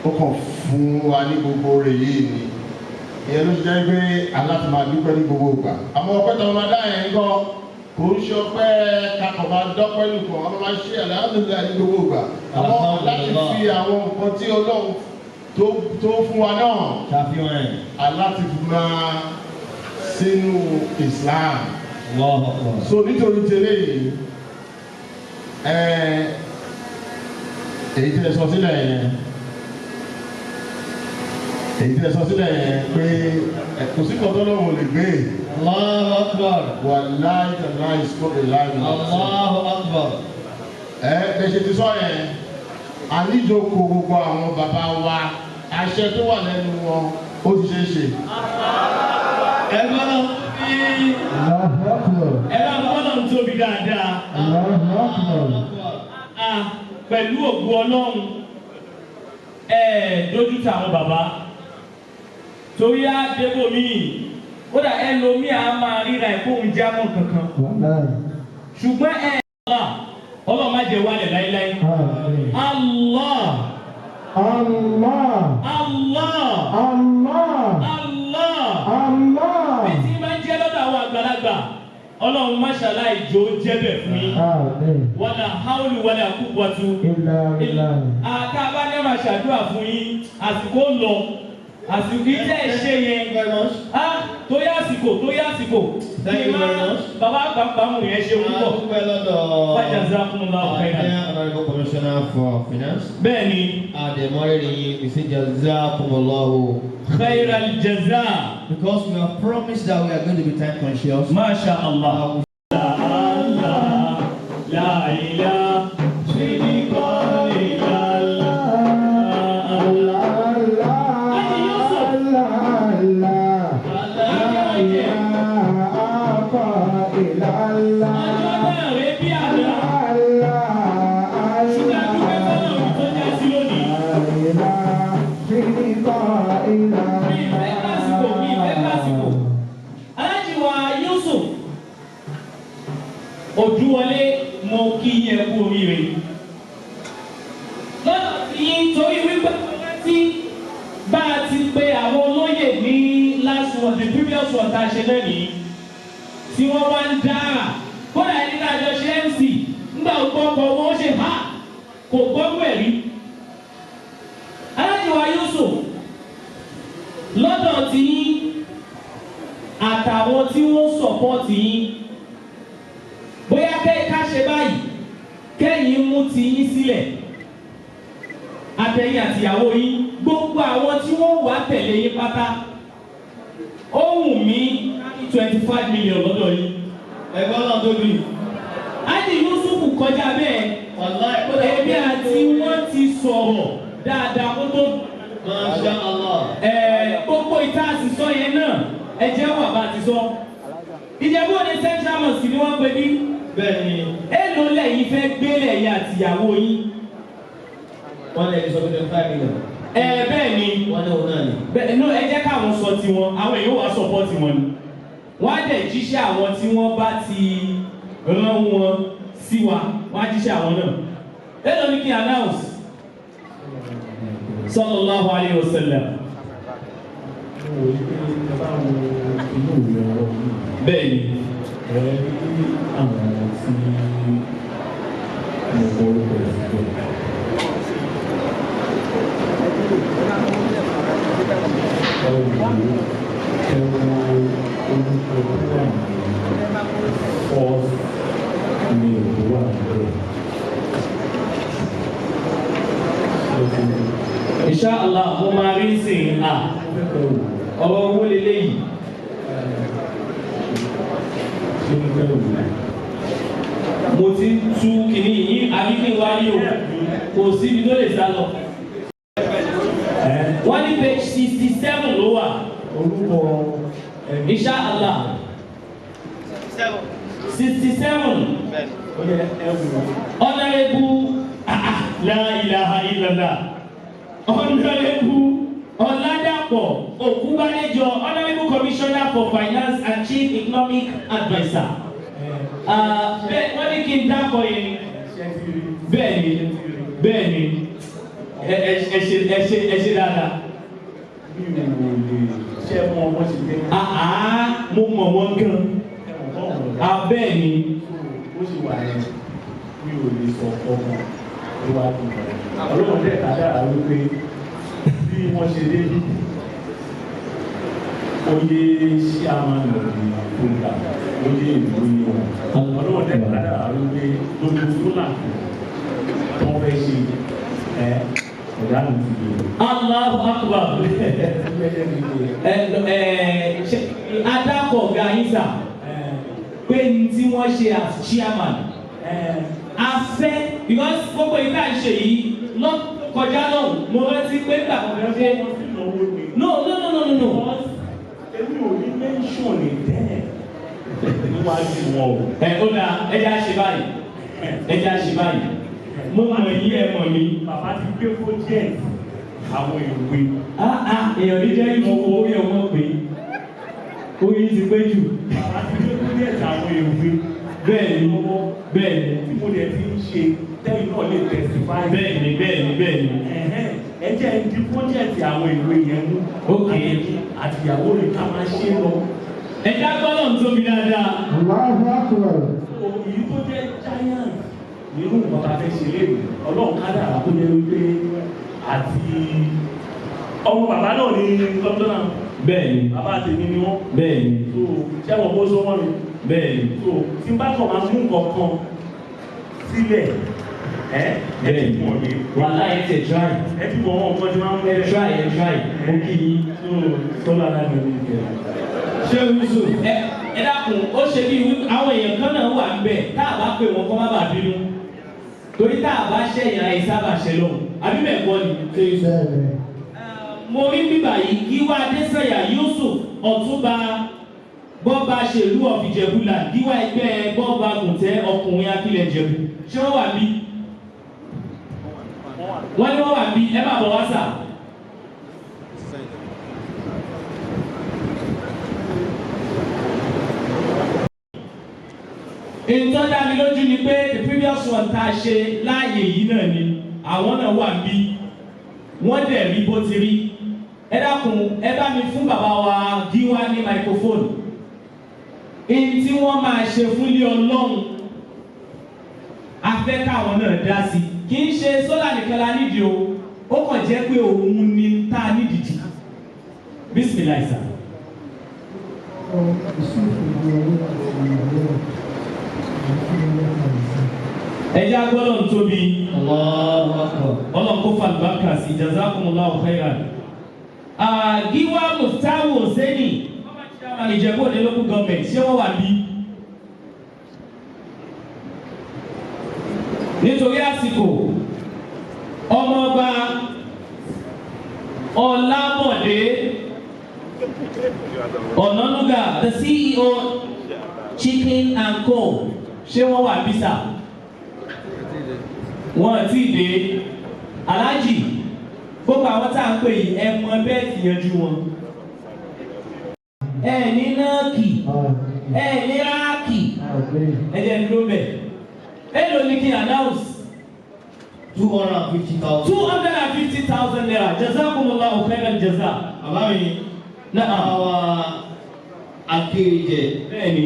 kàn fún wa ní gbogbo rẹ̀ yìí ni ìyẹn ló ṣe jẹ́ pé aláti máa dúpẹ́ ní gbogbo ìgbà àmọ́ ọpẹ́ tó máa dá yẹn gan kò ń ṣe ọpẹ́ kakọ̀ máa dọ́pẹ́ nìkan àwọn máa ṣe àlàáfíà ní gbogbo ìgbà àmọ́ láti fi àwọn nǹkan tí Ọlọ́run tó fún wa náà aláti fi máa sínú Islam so nítorí tẹ́lẹ̀ yìí èyí tẹ́ sọ sílẹ̀ yẹn pé kò sí kọ́tọ́ lọ́wọ́ lè gbé Allahu Akbar wà láì tàbí ìsìnkú láì Allahu Akbar ẹ̀ṣẹ̀ ti sọ yẹn àníjókòó gbogbo àwọn bàbá wa àṣẹ tó wà lẹ́nu wọn ó ti ṣe é ṣe. ẹgbọ́n náà fi ẹgbọ́n náà ń tóbi dáadáa pẹ̀lú ògùn Ọlọ́run dójú tà àwọn bàbá torí á débò míì kódà ẹlòmíì á máa ríra ẹ̀kóhun jámọ̀ kankan ṣùgbọ́n Ọlọ́run má jẹ́ wálẹ̀ láíláí. Allah. Bí tí máa ń jẹ́ lọ́dọ̀ àwọn àgbàlagbà, Ọlọ́run má ṣàlàyé ìjó jẹ́bẹ̀ fún yín. Wala hawlu wala quwwatu àká bá ní ọmọ ṣàdúrà fún yín, àsìkò lọ. Àsìkò ilé ìṣe yẹn. Tó yá àsìkò. Thank you very much. Bàbá àgbàgbà mú yẹn ṣe púpọ̀. Jazakumullahu khairan. Honorable Commissioner for Finance. Bẹ́ẹ̀ni. Àdèmọ́rẹ́rì yìí we say Jazakumullahu khairal jaza. Because we have promised that we are going to be time conscious. Masha Allah. La ilaha Ojúwọlé mo kí yẹ kú oríire. Lọ́nà tí torí wípé tí bá a ti pe àwọn olóyè ní last one the previous one tá a ṣe lẹ́nìí tí wọ́n wá ń dára kódà ẹni náà jọ ṣe MC ńgbà ògbọ́kọ̀ wọn ṣe ha kò gbọ́gbọ́ ẹ̀rí. Alájùwà Yusuf lọ́dọ̀ tí àtàwọn tí wọ́n sọ̀pọ̀tì yín bóyá ká ṣe báyìí kẹ́yìn mú ti yín sílẹ̀ àtẹ̀yìn àtìyàwó yín gbogbo àwọn tí wọ́n wà tẹ̀lé yín pátá ó wù mí 25 million lọ́dọ̀ yín ẹ̀gbọ́n náà tó bí. Ájì Yusuf kọjá bẹ́ẹ̀ ẹbí àti wọ́n ti sọ̀rọ̀ dáadáa kó tó. Masha Allah. Gbogbo ìta àsìsọ yẹn náà ẹ jẹ́ wà bá ti sọ. Ìjẹ̀bú ní Central Mosque ni wọ́n pe bí. Bẹ́ẹ̀ni. Èlò lẹ́yìn fẹ́ gbélé yín àtìyàwó yín. Wọ́n lè sọ pé 25 million. Bẹ́ẹ̀ ni. Wọ́n ní òun náà ni. Bẹ́ẹ̀ ni ẹ jẹ́ káwọn sọ tiwọn, àwọn èèyàn wà sọ́pọ́ọ̀tì wọn ni. wọ́n á dẹ̀ jíṣẹ́ àwọn tí wọ́n bá ti rán wọn sí wa wọ́n á jíṣẹ́ àwọn náà. Èló ni kí n announce sallallahu alayhi wa sallam. Bẹ́ẹ̀ni. Inshallah mo máa rí sìn ọ̀rọ̀ owó lélẹ́yìí. Mo ti tú kìíní yìí àbí kí n wá ní o kò síbi tó lè sá lọ. Wọ́n ní page 67 ló wà. Inshallah 67 Honorable la ilaha illallah Honorable Oladapo Okubadejo, Honorable Commissioner for Finance and Chief Economic Advisor. Wọ́n ní kí n dákọ̀ yẹn. Bẹ́ẹ̀ni ẹ ṣe dáadáa. Mo mọ̀ wọ́n gan. Bẹ́ẹ̀ni. Ó sì wà ní mi ò lè sọ ọmọ níwájú rẹ̀. Ọlọ́run dẹ̀ ká dára wípé bí wọ́n ṣe dé bí oyè sí àwọn ìròyìn program oyè ìròyìn wọn. Ọlọ́run dẹ̀ ká dára wípé lórí fúlà wọ́n fẹ́ ṣe ọ̀gá mi ti lè. Allahu Akbar. Adakọ̀ ọ̀gá yín sà pé ní tí wọ́n ṣe as chairman. Afẹ́ because gbogbo ìta ìṣe yìí lọ kọjá náà mo rántí pé gbà kan ṣe. No. Èmi ò ní mention ní tẹ́lẹ̀ níwájú wọn o. Ó dáa ẹja ṣe báyìí. Mo mọ̀ yí ẹ mọ̀ mi. Bàbá ti gbé project àwọn ìwé. Èèyàn ní jẹ́ ìmọ̀ owó yẹn wọ́n pè é. Oyin ti pé jù. Bàbá ti gbé project àwọn ìwé. Bẹ́ẹ̀ni. Tí mo lè ti ń ṣe tẹ́yìn náà lè testify. Bẹ́ẹ̀ni. Ẹ jẹ́ di project àwọn ìwé yẹn mú. Àtìyàwó rẹ̀ ká máa ṣe lọ. Ẹja gbọ́dọ̀ ń tóbi dáadáa. Èyí tó jẹ́ giant nínú ìwọ̀nba fẹ́ ṣe lé Ọlọ́run kádàrá tó jẹ́ wípé àti ọmọ bàbá náà ní lọ́dún náà. Bẹ́ẹ̀ni. Bàbá tèmi ni wọ́n. Bẹ́ẹ̀ni. So ṣẹ́wọ̀n bó sọ wọ́n mi. Bẹ́ẹ̀ni. So tí n bá kọ̀ máa mú nǹkan kan sílẹ̀ ẹ ti mọ̀ ní. Wàhálà ẹ ti try. Ẹ ti mọ̀ wọn nǹkan tí wọ́n ń mú. Ẹ try. Mo kì í. So tọ́lá náà ló ní ìgbẹ́. Ṣé Yusuf ẹ dákun ó ṣe bí àwọn èèyàn kan náà wà ń bẹ̀ tá a bá pè wọ́n kọ́ má bàa bínú. Torí tá a bá ṣẹ̀yìn àyè sábà ṣẹ lọ́hùn. Àbí bẹ́ẹ̀ kọ́ ni. Ṣé Yusuf? Mo rí bíbà yìí Gíwá Adésànyà Yusuf Ọ̀túnba Bọ́ba Ṣèlú of Ìjẹ̀bú-Là Gíwá ẹgbẹ́ Bọ́ba Gùntẹ́ ọkùnrin Akílẹ̀ Ìjẹ̀bú. Ṣé wọ́n wà bí? Wọ́n ní wọ́n wà bí ẹ má bọ̀ wá sà. Ètò dá mi lójú ni pé the previous one tá a ṣe láàyè yìí náà ni àwọn náà wà bí wọ́n dẹ̀ rí bó ti rí. Ẹ dákun ẹ bá mi fún bàbá wa Gíwá ní microphone. Èyí tí wọ́n máa ṣe fún ilé Ọlọ́run afẹ́ káwọn náà dá sí. Kì í ṣe sólà nìkan la nídìí o, ó kàn jẹ́ pé òun ni tá a nídìí jù. Bismillah sir. Ẹja gbọ́dọ̀ ń tóbi. Ọlọ́run kó falùbákà sí jazakumullahu khairan. Gíwá Muftahu Hussaini Ìjẹ̀bú Òde local government ṣé wọ́n wà bí? Nítorí àsìkò ọmọọba Ọlábọ̀dé Ọ̀nànúgà the CEO Chicken and Co ṣé wọ́n wà bí sà? Wọ́n ti dé Aláàjì gbogbo àwọn tá à ń pè yìí ẹ mọ bẹ́ẹ̀ ti yanjú wọn. Ẹ ní náà kì ní ráàkì ẹ̀jẹ̀ ń dúró bẹ̀. Èlò ní kí announce 250,000. 250,000 naira. Jazakumullahu khairan jaza. Àbámi àwọn akéèjẹ Bẹ́ẹ̀ni,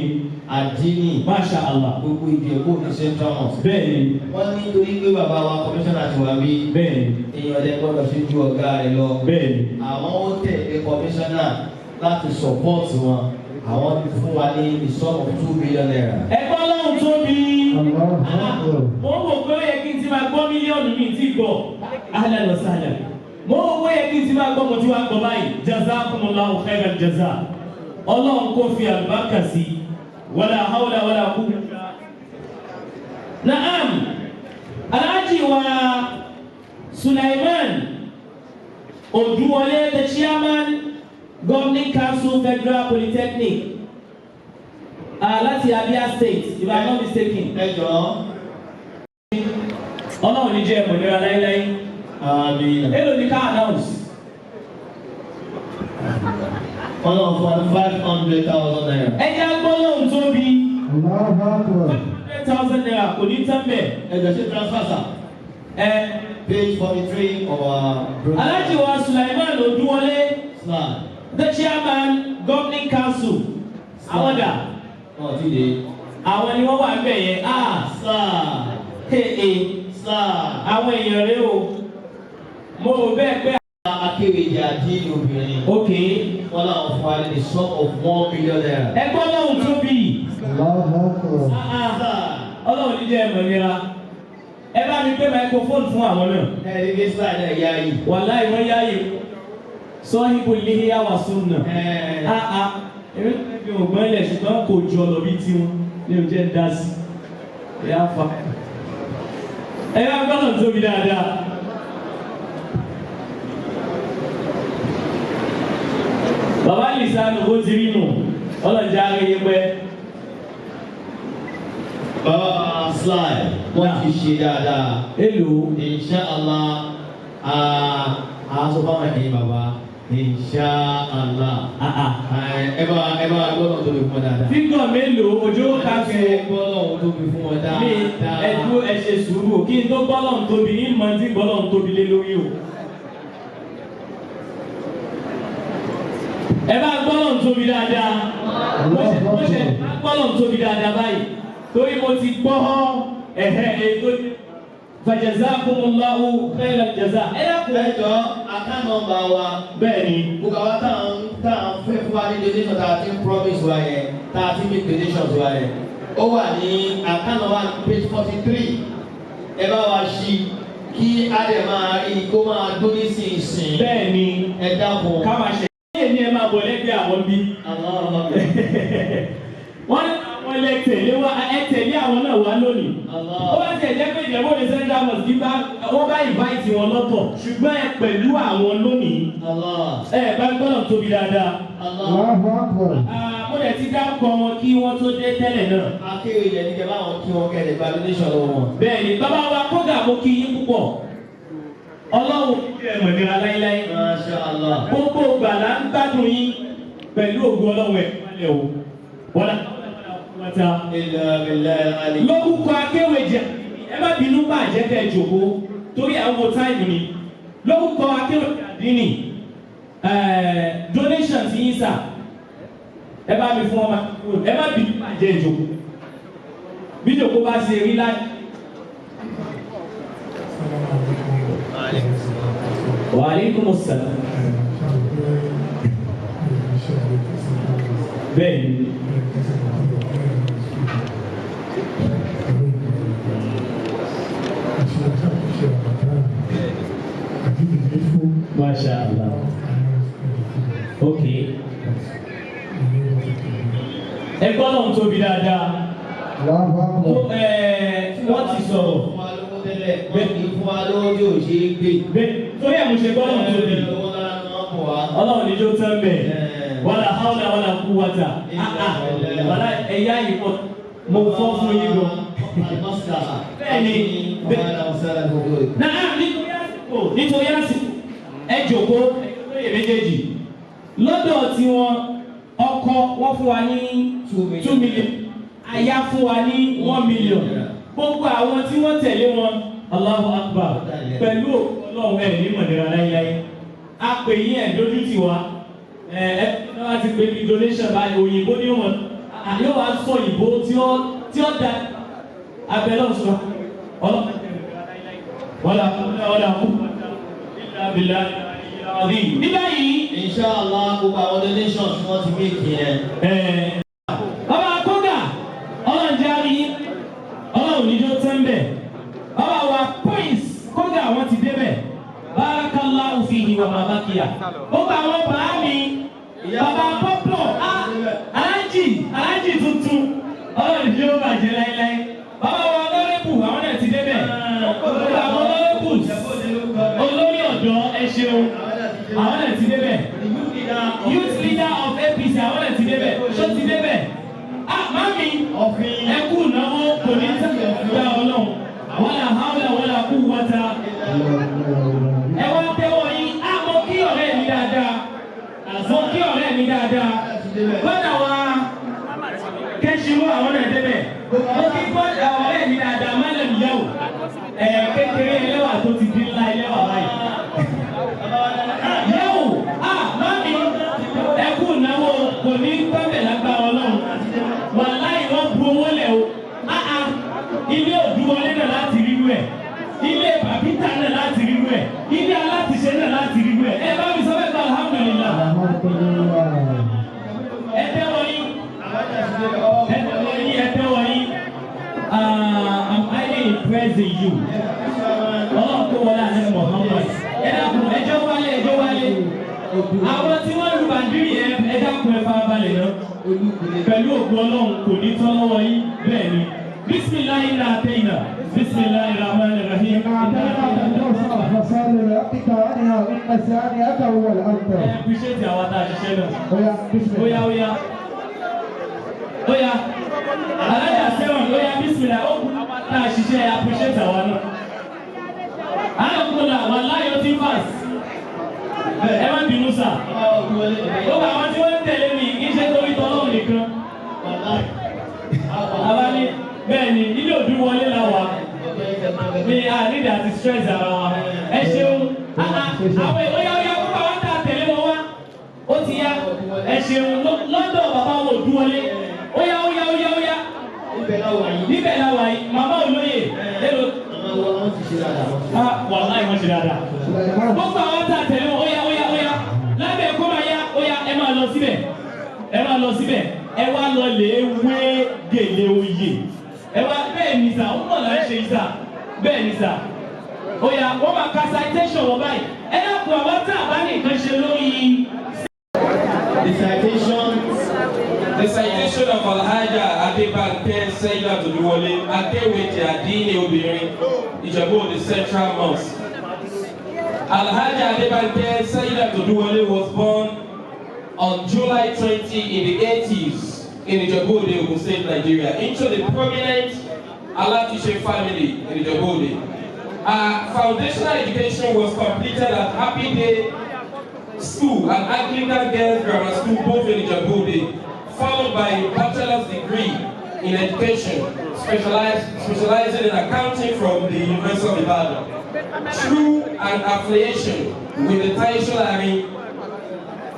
àdínì Masha Allah. gbogbo ìdìbò ní Central Mosque. Bẹ́ẹ̀ni, Wọ́n ní torí pé bàbá wa kọmíṣánná ti wà bí bẹ́ẹ̀ni, èèyàn ọ̀dẹ́ gbọ́dọ̀ ṣe ju ọ̀gá rẹ̀ lọ. bẹ́ẹ̀ni. Àwọn ó tẹ̀lé kọmíṣánná láti sọ̀pọ́ọ̀tì wọn. Àwọn ti fún wa ní ìsọ́mù 2 million naira. Ẹgbọ́n lọ́hùn tó bí. Mo ń wò pé ó yẹ kí n ti máa gbọ́ mílíọ̀nù mi tí gbọ́. Ahlan wa sahlan. Mo ń wò pé ó yẹ kí n ti máa gbọ́ mo ti wá gbọ́ báyìí. Jazakumullahu khairan jaza. Ọlọ́run kò fi àlùbáríkà sí. Wala hawla wala quwwata. Naam. Alhaji wa Sulaiman Oduwole, the chairman, Governing Council Federal Polytechnic. Láti Abia State, if I'm not mistaken. Ẹ jọ̀ọ́. Ọlọ́run ní jẹ́ ìmọ̀lẹ́ra láíláí. Àmín. Èlò ní ká announce. Ọlọ́run fún wa ní 500,000 naira. Ẹja gbọ́lọ́hùn tó bí. 500,000 naira kò ní tán bẹ̀. Ẹ jọ̀ọ́ ṣe transfer sir. Page 43 of our program. Alhaji wa Sulaiman Oduwole, Sir. the chairman, Governing Council. Àwọn dà. Ti dé. Àwọn ni wọ́n wà ń bẹ̀ yẹn. Sir. Sir. Àwọn èèyàn rẹ o. Mo rò bẹ́ẹ̀ pé. Akéwèjì àdínì obìnrin. Okay. Wọ́n náà fún wa ní sum of 1 million naira. Ẹgbọ́n lọ́hùn tó bí. Ọlọ́run ní jẹ́ ìmọ̀lẹ́ra. Ẹ bá mi gbé microphone fún àwọn náà. Ẹ̀rí bí sáà náà yá yìí. Wàláì wọ́n yá yìí. Sọ́hìbù lihiya wa sunna. Èmi náà fi ògbọ́n ilẹ̀ ṣùgbọ́n kò jọ lọ bí tiwọn ní oúnjẹ ń dá sí. Ẹ á fa. Ẹ bá gbọ́dọ̀ tóbi dáadáa. Bàbá Lìsánù ó ti rí nù. Ọlọ́jà ayẹyẹ pẹ́. Bàbá Sly wọ́n ti ṣe dáadáa. Èlò. Insha Allah àásọ fáwọn ẹ̀yìn bàbá. Insha Allah. Ẹ bá gbọ́dọ̀ tóbi fún wọn dáadáa. Fígọ̀ mélòó ojú ká fi gbọ́dọ̀ tóbi fún wọn dáadáa. Mi ẹ̀dúró ẹ ṣe sùúrù kí n tó gbọ́dọ̀ tóbi ní mọ̀ tí gbọ́dọ̀ tóbi lé lórí o. Ẹ bá gbọ́dọ̀ tóbi dáadáa. Mo ṣe gbọ́dọ̀ tóbi dáadáa báyìí. Torí mo ti gbọ́ ètò fajazakumullahu khairal jaza. Ẹ dákun. Ẹ jọ àkànnọ́mbà wa. Bẹ́ẹ̀ni. Gbogbo àwọn táwọn fẹ́ fún wa ní donation tá a ti ń promise wa yẹn tá a ti make donations wa yẹn. Ó wà ní àkànnọ́mbà page 43. Ẹ bá wa ṣí kí á dẹ̀ máa rí kó máa dóní sí ìsìn. Bẹ́ẹ̀ni. Ẹ dákun. Ká máa ṣe. Ní ẹ máa bọ̀ lẹ́gbẹ̀ẹ́ àwọn bí. Wọ́n lẹ tẹ̀lé wa ẹ tẹ̀lé àwọn náà wá lónìí. Ó bá tiẹ̀ jẹ́ pé ìjẹ́bú ní Central Mosque bá wọ́n bá invite wọn lọ́tọ̀ ṣùgbọ́n ẹ pẹ̀lú àwọn lónìí. Ẹ bá gbọ́dọ̀ tóbi dáadáa. Mo lè ti dárúkọ wọn kí wọ́n tó dé tẹ́lẹ̀ náà. Akéwì yẹn ní kẹ́ bá wọn kí wọn kẹ́lẹ̀ gba donation lọ́wọ́ wọn. Bẹ́ẹ̀ni bàbá wa kódà mo kí yín púpọ̀. Ọlọ́run kí ẹ mọ̀ nira láíláí. Masha Allah. Gbogbo gbàlá ń gbádùn yín pẹ̀lú ògùn Ọlọ́run ẹ̀ wálẹ̀ o. Wọ́lá lórúkọ akéwèjẹ ẹ má bínú bá àjẹkẹ jòkó torí àwọn táìmù ni lórúkọ akéwèjẹ àdínì donation ti yín sà ẹ bá mi fún ọmọ ẹ má bínú bá àjẹ jòkó bí jòkó bá ṣe rí láì. Wa alaikumus salam. Bẹ́ẹ̀ni. Masha Allah. Okay. Ẹ gbọ́dọ̀ ń tóbi dáadáa. Wọ́n ti sọ̀rọ̀. Bẹ́ẹ̀ ni fún wa lówó tí ò ṣe é gbé. Bẹ́ẹ̀ torí ẹ̀ mo ṣe gbọ́dọ̀ ń tóbi. Ọlọ́run ní jó tán bẹ̀. Wala hawla wala quwwata. Wala ẹ̀yà yìí pọ̀. Mo fọ́ fún yín lọ. Bẹ́ẹ̀ni. Náà nítorí àsìkò ẹ jòkó ẹ méjèèjì lọ́dọ̀ tí wọ́n ọkọ ọkọ wọ́n fún wa ní 2 million aya fún wa ní 1 million gbogbo àwọn tí wọ́n tẹ̀lé wọn Allahu Akbar pẹ̀lú Ọlọ́run ẹ̀ ní mọ̀nira láíláí a pè yín ẹ̀ lójú tì wá náà ti pè ní donation báyìí òyìnbó ní wọn yóò wá sọ òyìnbó tí ó da abẹ́lẹ́ ọ̀ṣọ́ Ọlọ́run wọ́lá kú ìlàbílà ìlàbí nígbà yìí inshallah gbogbo àwọn donations wọ́n ti make yẹn. Bàbá Kóga Ọlọ́run jẹ́ àrí Ọlọ́run níjó tẹ́ḿbẹ̀ bàbá wa Prince Kóga wọ́n ti débẹ̀ barakallahu fihi wa ma baqiya gbogbo àwọn bàá mi bàbá pọ́pọ̀ alájì tuntun Ọlọ́run jẹ́ ó bàjẹ́ láíláí bàbá wa lọ́rẹ́bù àwọn náà ti débẹ̀ gbogbo àwọn lọ́rẹ́bù olórí ọ̀dọ́ ẹ ṣeun àwọn náà ti débẹ̀ youth leader of APC àwọn náà ti débẹ̀ ṣó ti débẹ̀ mami ẹkú náwó kò ní tẹ̀lé ọ̀gá Ọlọ́run wala hawla wala quwwata ẹ wá tẹ́wọ́ yín mo kí ọ̀rẹ́ mi dáadáa bọ́dà wa kẹ́sìmú àwọn náà débẹ̀ mo kí bọ́dà ọ̀rẹ́ mi dáadáa mọ́lẹ̀ níyàwó kékeré ẹlẹ́wà tó ti dín ńlá ẹlẹ́wà báyìí. Yẹ́wò mami ẹkú náwó kò ní pẹ́pẹ́ lágbára Ọlọ́run wàláhì wọ́n bu owó lẹ̀ o ilé òdúwọlé náà láti rírú ẹ̀ ilé bàbíta náà láti rírú ẹ̀ ilé alátiṣe náà láti rírú ẹ̀ ẹ bá mi sọ fẹ́ gba alhamdulillah ẹ tẹ́wọ́ yín I'm highly impressed in you Ọlọ́run tó wọlé àná Muhammad ẹ dákun ẹjọ́ wálé àwọn tí wọ́n lu bàndírì ẹ dákun ẹ farabalẹ̀ náà pẹ̀lú ògùn Ọlọ́run kò ní tọ́ lọ́wọ́ yín bẹ́ẹ̀ ni bisimilayi na ateyina bisimilayi rahman rahim. ẹ appreciate àwọn tá a ṣiṣẹ́ náà. Oya alájà sẹ́wọ̀n lóya bisimilayi ó tá a ṣiṣẹ́ appreciate àwọn náà. alákùnrin àwọn aláyọ̀ tí fàs ẹ má bínú sà ó bá àwọn tí wọ́n ń tẹ̀lé mi kì í ṣe torí tọ́lọ́run nìkan. Abali bẹ́ẹ̀ ni ilé òbí wọlé la wà ní ànídìí àti stress ara wa ẹ ṣeun àwọn oya púpọ̀ àwọn tá a tẹ̀lé wọn wá ó ti yá ẹ ṣeun London bàbá wọn ò dún wọlé oya níbẹ̀ la wà yìí màmá olóyè lérò wàláì wọ́n ṣe dáadáa gbogbo àwọn tá a tẹ̀lé wọn oya lábẹ́ kó máa yá oya ẹ máa lọ síbẹ̀ ẹ wá lọ lè wé gèlè oyè ẹ wá bẹ́ẹ̀ ni sà ó mọ̀ là ń ṣe sà bẹ́ẹ̀ ni sà oya wọ́n máa ka citation wọ́n báyìí ẹ dákun àwọn tá a bá ní nǹkan ṣe lórí. The citation of Alhaja Adebanke Saidat Oluwole Adewete Adini Obìnrin Ìjẹ̀bú the Central Mosque. Alhaja Adebanke Saidat Oluwole was born on July 20 in the 80s in Ìjẹ̀bú, Ogun State, Nigeria, into the prominent Alatushe family in Ìjẹ̀bú. Her foundational education was completed at Happy Day School and Anglican Girls Grammar School, both in Ìjẹ̀bú, followed by a bachelor's degree in education, specializing in accounting from the University of Ibadan. Through an affiliation with the Taisholari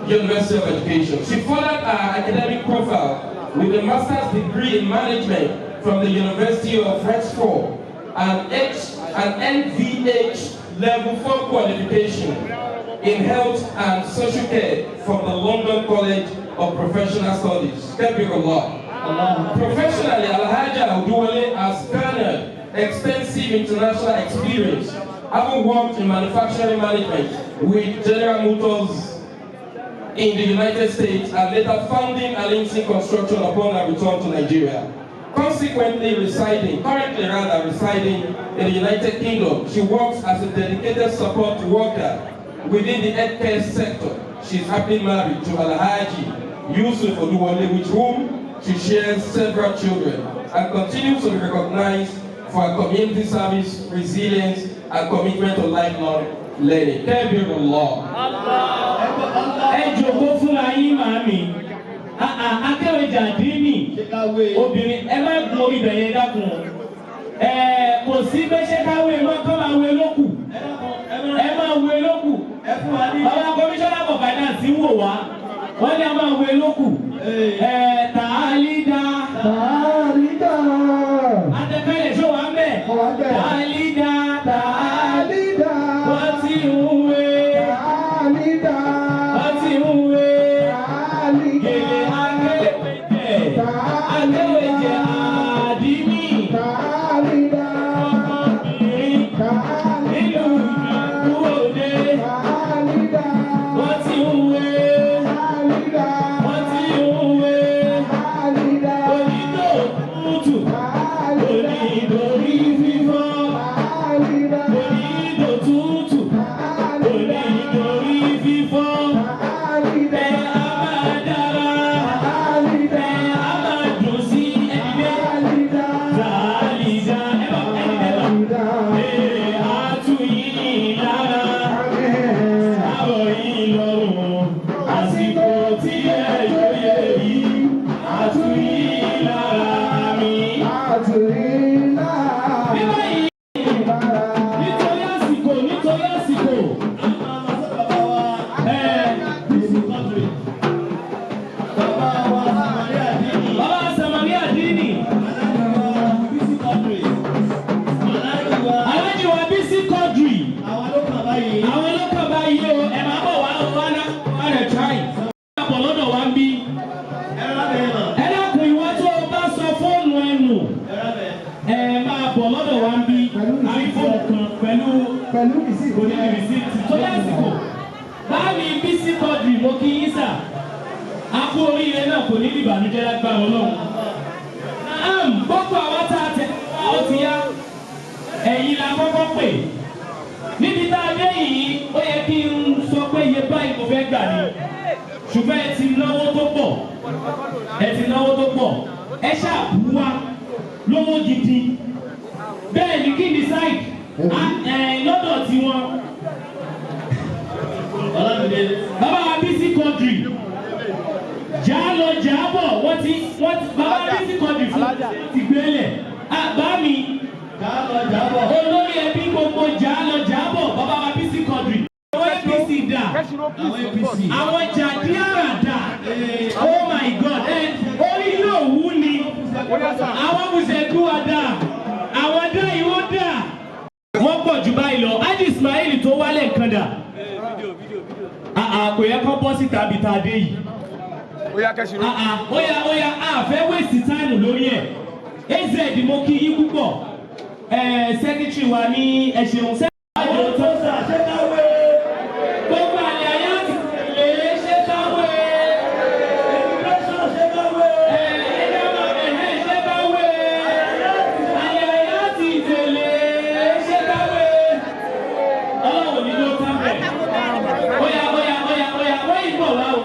University of Education, she furthered her academic profile with a master's degree in management from the University of Rexford and an NVH level 4 qualification in health and social care from the London College of Professional Studies. Professionally, Alhaja Oduwole has garnered extensive international experience, having worked in manufacturing management with General Motors in the United States and later founding Alinsi Construction upon her return to Nigeria. Currently residing in the United Kingdom, she works as a dedicated support worker within the healthcare sector. She's happily married to Alhaji Yusuf Oduwole, with whom she shares several children, and continues to be recognized for her community service, resilience, and commitment to lifelong learning. Kabirullah. Ẹ jókòó fún ayé màmí. Akéwèjà dín obìnrin ẹ má gun orí ibẹ̀ yẹn dákun. Kò sí pé ṣé káwé mọ́ kọ́ máa wé lókù. Ẹ máa wé lókù. Bàbá kọmíṣọ́nà for finance wò wá. Wọ́n ní a máa wé lókù. Tàálídà. Tàálídà. Adẹ́kẹ́lẹ̀ ṣó wà ń bẹ̀. Tàálídà. Tàálídà. Wọ́n ti ń wé. Tàálídà. Wọ́n ti ń wé. Tàálídà. Gèlè akéwèjẹ. Akéwèjẹ àdínì. Tàálídà. Ọmọbìnrin. Nínú ìlú òde. Tàálídà. Wọ́n ti ń wé. Tàálídà. Wọ́n ti ń wé. Tàálídà. Onídò tútù. Tàálídà. Onídòrí fífọ́. Tàálídà. Onídò tútù. Onídòrí fífọ́. Tàálídà. Ẹ á máa dára. Tàálídà. Ẹ á máa dùn sí ẹni bẹ́ẹ̀. Tàálídà. Tàálídà. Ẹ bá ẹni bẹ́ẹ̀ bá. Ee, á tù yín lára. Àbọ̀ yín lọ́rùn. Àsìkò tí ẹ yóò yẹ yìí. Á tù yín lára mi. Àtúnyìnlá. Bí báyìí, nítorí àsìkò. Bàbá Samaria Dini. Alájí wa Bísí Quadri. Àwọn ló kàn báyìí o. Ẹ máa bọ̀ wá ná. Wá rẹ̀ try. Bọ̀ lọ́dọ̀ wa ń bí. Ẹ dákun ìwọ tó o bá sọ fóònù ẹ nù. Ẹ máa bọ̀ lọ́dọ̀ wa ń bí. iPhone kan pẹ̀lú ìsìnkú ní rìsíìtì tó lásìkò. Báàmì Bísí Quadri mo kí yín sà. A kú oríire náà kò ní ìbànújẹ́ lágbára Ọlọ́run. Gbogbo àwọn tá a tẹ̀ ó ti yá. Ẹ̀yin la kọ́kọ́ pè. Níbi tá a dé yìí, ó yẹ kí n sọ pé iye báyìí mo fẹ́ gbà ní. Ṣùgbọ́n ẹ ti náwó tó pọ̀. Ẹ ṣàbúwá lówó gidi. Bẹ́ẹ̀ ni kí ni sáìdì lọ́dọ̀ tiwọn. Bàbá wa Bísí Quadri. Jà lọ jà bọ̀ wọ́n ti bàbá Bísí Quadri fún ti gbélé. Bá mi olórí ẹbí gbogbo jà lọ jà bọ̀ bàbá wa Bísí Quadri. Àwọn APC dà. Àwọn jàdí àràdà. Oh my God. Orí yóò wú ni. Àwọn Mùsẹ̀kú wa dà. Àwọn dá ìwọ dà. Wọ́n pọ̀ jù báyìí lọ. Ájì Ismail tó wálẹ̀ nǹkan dà. Kò yẹ kó bọ́ síta bí ta dé yìí. Oya, àfẹ́ wéèsì táìmù lórí ẹ̀. AZ mo kí yín púpọ̀. Sẹ́kítírì wa ní ẹ̀ṣẹ̀hún sẹ́kítírì tó sà ṣé káwé. Gbogbo àlẹ́ ayé àti tẹ̀lé ṣé káwé. Immigration ṣé káwé. Ṣé káwé. Àlẹ́ ayé àti tẹ̀lé ṣé káwé. Ọlọ́run ní ló tán bẹ̀. Oya, wọ́n yìí bọ̀ wá o.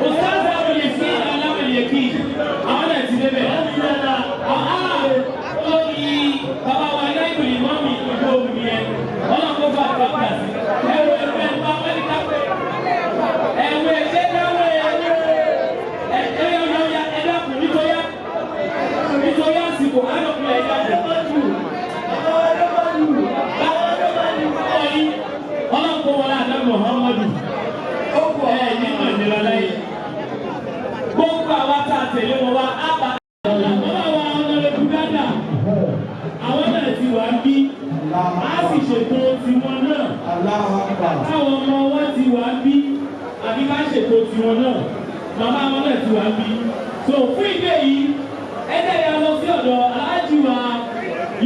Ustaza Abdulyakin Alamuyakin, àwọn ẹ̀ ti débẹ̀. Olórí bàbá wa Náíbù Ìmáàmù ìgbò omi ẹ̀, ọlọ́kọ̀ bá àgbà sí. Ẹ̀wọ̀ ẹ̀fẹ̀ ẹ̀fọ́ Amẹ́ríkà pé. Ẹ̀wọ̀ ẹ̀ṣẹ́ káwé ẹ̀yà ẹ̀dàkùn nítorí àsìkò àlọ́kùnrin ẹ̀dá ọlọ́kọ̀ wọlé àdá Muhammadu. Nínú ìnira láyé. Gbogbo àwa tá a tẹ̀lé wọn wá ábà. Àwọn àwọn ọ̀nàlẹ́kùn dáadáa. Àwọn náà ti wà ń bí. A sì ṣètò tiwọn náà. Táwọn ọmọ wọn ti wà ń bí. Àbí ká ṣètò tiwọn náà. Màmá wọn náà ti wà ń bí. So fún ìdí èyí, ẹ̀jẹ̀ yà lọ sí ọ̀dọ̀ Aláàjì wa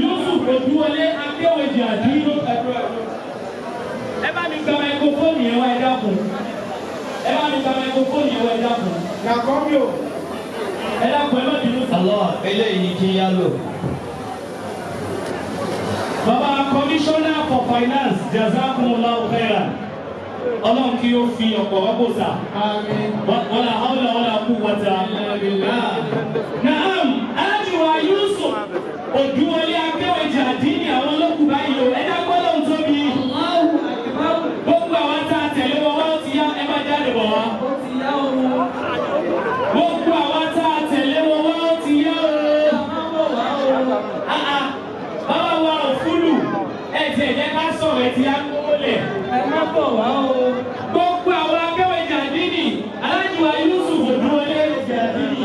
Yusuf Odúwọlé Akéwèjì Àdúró. Ẹ bá mi gba máikrófóònù yẹn wá ẹ dákun. Ẹ bá mi gba máikrófóònù yẹn wá ẹ dákun. Yàkọ́ mi o. Ẹ dákun ẹ má bínú sí. Allah eléyìí kí yá lò. Bàbá Commissioner for Finance Jazakumullahu khairan. Ọlọ́run kí ó fi ọ̀pọ̀ rọ́pò sà. Wala hawla wala quwwata illa billah. Naam, Aláàjì wa Yusuf Odúwọlé Akéwèjì Àdínì àwọn olókùn báyìí o. Ẹ dákun Ọlọ́run tóbi. Gbogbo àwọn tá a tẹ̀lé wọn wá ó ti yá ẹ má jáde bọ̀ wá. ẹ̀ tí a kó lẹ̀ ẹ má bọ̀ wá o. Gbogbo àwọn akẹ́wé jàdínì alájùwà Yusuf Odúwọlé jàdínì.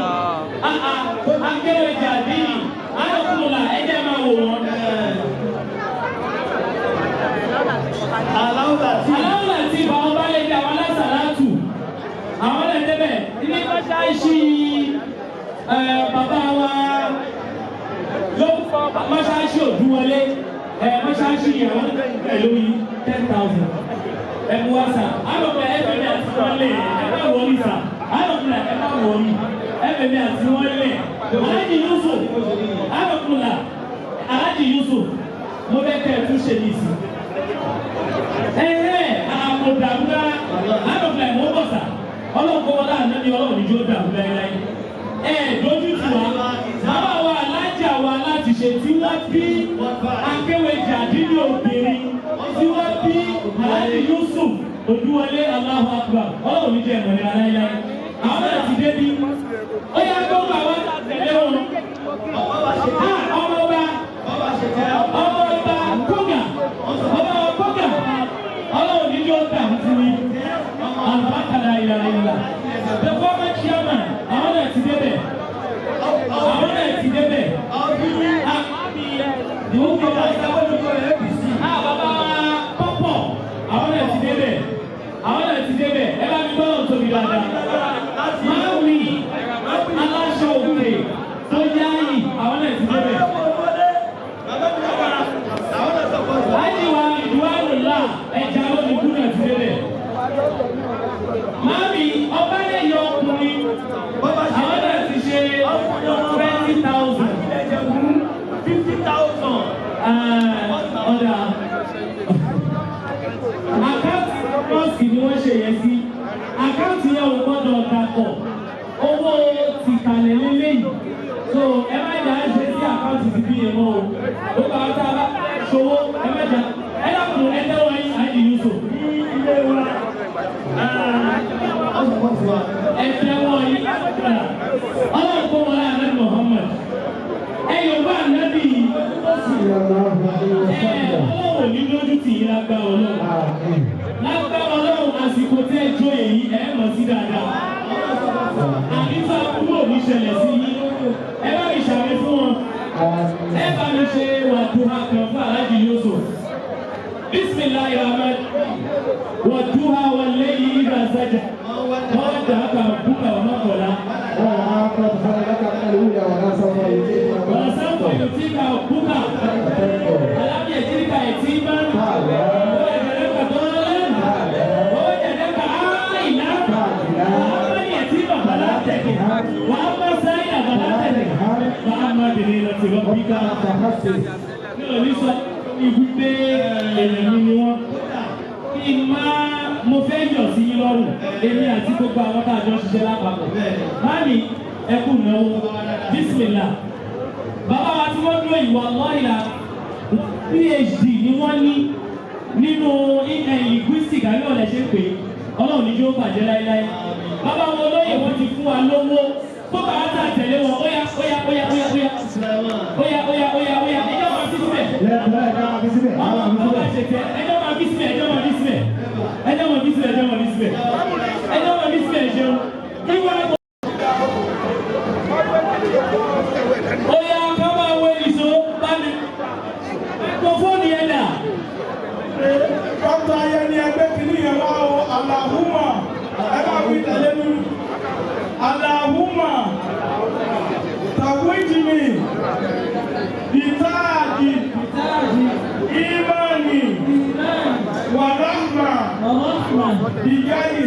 Akẹ́wé jàdínì alọ́kùnrin ẹ̀jẹ̀ máa wò wọ́n. Aláwùlà tí àwọn bá lè dé àwọn alásàlátù. Àwọn lè débẹ̀ ní mọ́ṣáláṣí bàbá wa ló mọ́ṣáláṣí Odúwọlé. Mọ́ṣáláṣí ìyàwó ẹ̀ lórí 10,000. Ẹ̀mú wá sà, àlọ́kùnrin ẹ̀fẹ̀ mi àti wọ́n lè ẹ̀fẹ̀ wọlé sà, àlọ́kùnrin ẹ̀fẹ̀ wọlé ẹ̀fẹ̀ mi àti wọ́n lè. Aláàjì Yusuf, àlọ́kùnrin Aláàjì Yusuf, mo bẹ́ kẹ́ ẹ̀ tún ṣe ní sí. Àmọ̀dàgbà àlọ́kùnrin ẹ̀mú bọ̀ sà, ọlọ́kùnrin wọlé ànábi ọlọ́run ìjọ dàgbà ẹ̀ dojú tì wá. Bàbá wa alájà wa láti ṣe tí wọ́n bí akéwé jàdínì obìnrin tí wọ́n bí Aláàjì Yusuf Odúwọlé Allahu Akbar ọlọ́run ní jẹ́ ìmọ̀lẹ́ aláìláì. Àwọn náà ti dé bí. Ó yá gbogbo àwọn tẹ̀lé wọn. Ọmọọba Kógà ọlọ́run ní yóò dà fún mi. Àlùbákàlà ìlànà. The former chairman àwọn náà ti débẹ̀. Àwọn náà ti débẹ̀. Bàbá pọ́pọ̀ àwọn náà ti débẹ̀. Àwọn náà ti débẹ̀. Ẹ bá mi gbọ́dọ̀ tóbi dáadáa. Máa wí aláṣọ òkè tó yáyì àwọn náà ti débẹ̀. Láyìíwá ìdúwárùlá ẹja lónìí náà ti débẹ̀. Máàmì ọba lè yọ ọkùnrin. Àwọn náà ti ṣe 20,000. 50,000. Ọ̀dà. Àkáǹtì mọ́ọ̀sì ni wọ́n ṣe yẹn sí. Àkáǹtì yẹn ò gbọ́dọ̀ dàpọ̀. Owó ti kàlẹ̀ lélẹ́yìí. So ẹ má jà ṣe sí àkáǹtì ti bí yẹn mọ́ o. Ó bá wá tá a bá ṣòwò ẹ má jà. Ẹ dàpọ̀ ẹ tẹ́wọ́ yín Aláàjì Yusuf. Ilé wa. Ẹ tẹ́wọ́ yín. Ọlọ́run kó wọn láàrin Ànábì Muhammad. Ẹ Yorùbá Ànábì. Ọlọ́run ní lójú tì í lágbá Ọlọ́run. Lágbá Ọlọ́run àsìkò tẹ́ ẹ jó èyí ẹ mọ̀ sí dáadáa. Àdìsá kúrò ní ṣẹlẹ̀ sí yín. Ẹ bá mi ṣàmì fún wọn. Ẹ bá mi ṣe wàdúrà kan fún Aláàjì Yusuf. Bismillahirrahmanirrahim. Wàdúrà wal-layli idha saja. Wọ́n dà á kà búkà ọmọ kọ̀ọ̀lá. Wàlásàmù yòtíkà búkà. Alábìyẹ̀ tìríkà ẹ̀tìmá. Wọ́jẹ̀dẹ́kà dọ́lẹ́n. Wọ́jẹ̀dẹ́kà áìlá. Wàhámàlì ẹ̀tìmá bàlátẹ̀kì. Wàhámà sáyà bàlátẹ̀kì. Wàhámà bìnrin lọ sí rọ́bíkà. Ní oníṣọ́ ìwípé èèyàn mi ni wọ́n. Kí n máa mo fẹ́ yọ̀ sí yín lọ́rùn èmi àti gbogbo àwọn tá a jọ ṣiṣẹ́ lápapọ̀. Báàmì ẹkú náwó bísímìlà. Bàbá wa tí wọ́n dúró ìwà lọ́ọ̀yà PhD ni wọ́n ní nínú linguistic àbí ọ̀lẹ́ ṣe pé Ọlọ́run ní yóò bàjẹ́ láéláé. Bàbá wọn olóyè wọn ti fún wa lówó tó bá ta tẹ̀lé wọn óyá ẹjọ́ máa fi síbẹ̀. Ọba ṣètẹ́ ẹjọ́ máa fi síbẹ̀ ẹjọ́ máa fi síbẹ̀ ṣeun. Óyá ká máa wọ ìṣó bá mi. Microphone yẹn dà. Dọ́kítà Ayẹni ẹgbẹ́ kìíní yẹn wá o, Allahumma, ẹ máa wí tẹ̀lé mi. Allahumma, tàwíjìmí, bìtáàdì, ìmánì, wàràhmà, bìyáyì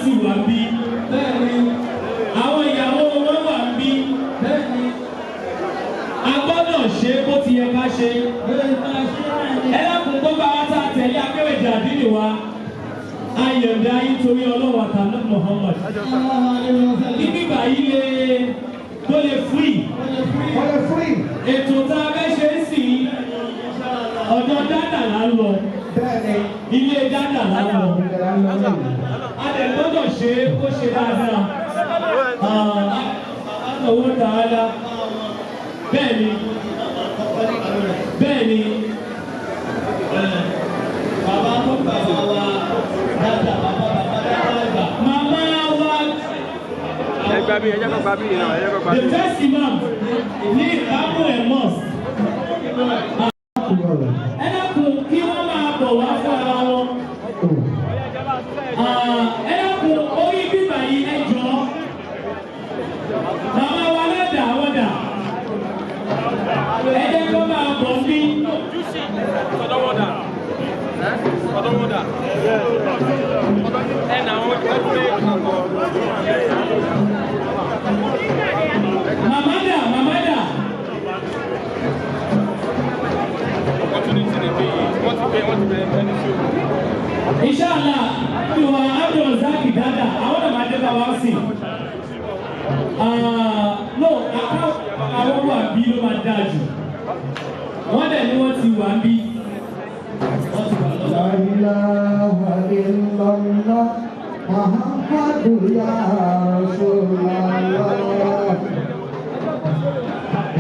sì wà bí. Bẹ́ẹ̀ni. Àwọn ìyàwó wọn wà bí. Bẹ́ẹ̀ni. A gbọ́dọ̀ ṣe bó ti yẹ ká ṣe. Ẹ dákun gbogbo àwọn tá a tẹ̀lé akéwèjì àdínì wa. Ayọ̀dá yín torí ọlọ́wọ́ àtàlẹ́ Muhammad. Ibi báyìí lè tó lè free. Ètò tá a fẹ́ ṣe é sì ọ̀dọ̀ dáadáa là ń lọ. Ilé dáadáa là ń lọ. A lè gbọ́dọ̀ ṣe é kó ṣe dáadáa. Owó dáadáa. Bẹ́ẹ̀ni. Bẹ́ẹ̀ni. Bàbá tó bàbá wa dáadáa bàbá dáadáa. Màmá wa. The first imam ní Abu Emos. Ẹ dákun kí wọ́n máa bọ̀ wá fún ara wọn. Ẹ dákun orí bíbà yìí ẹ jọ. Màmá wa lẹ́dà wọ́n dà. Ẹ jẹ́ kó máa bọ̀ bí. Mamada. Inshallah, you are Abdul Zaki Dada. I want to make a wasi. No, àwọn wà bí ló máa dáa jù. Wọ́n dẹ̀ ní wọ́n ti wà bí. La ilaha illallah Muhammadu ya Rasulullah.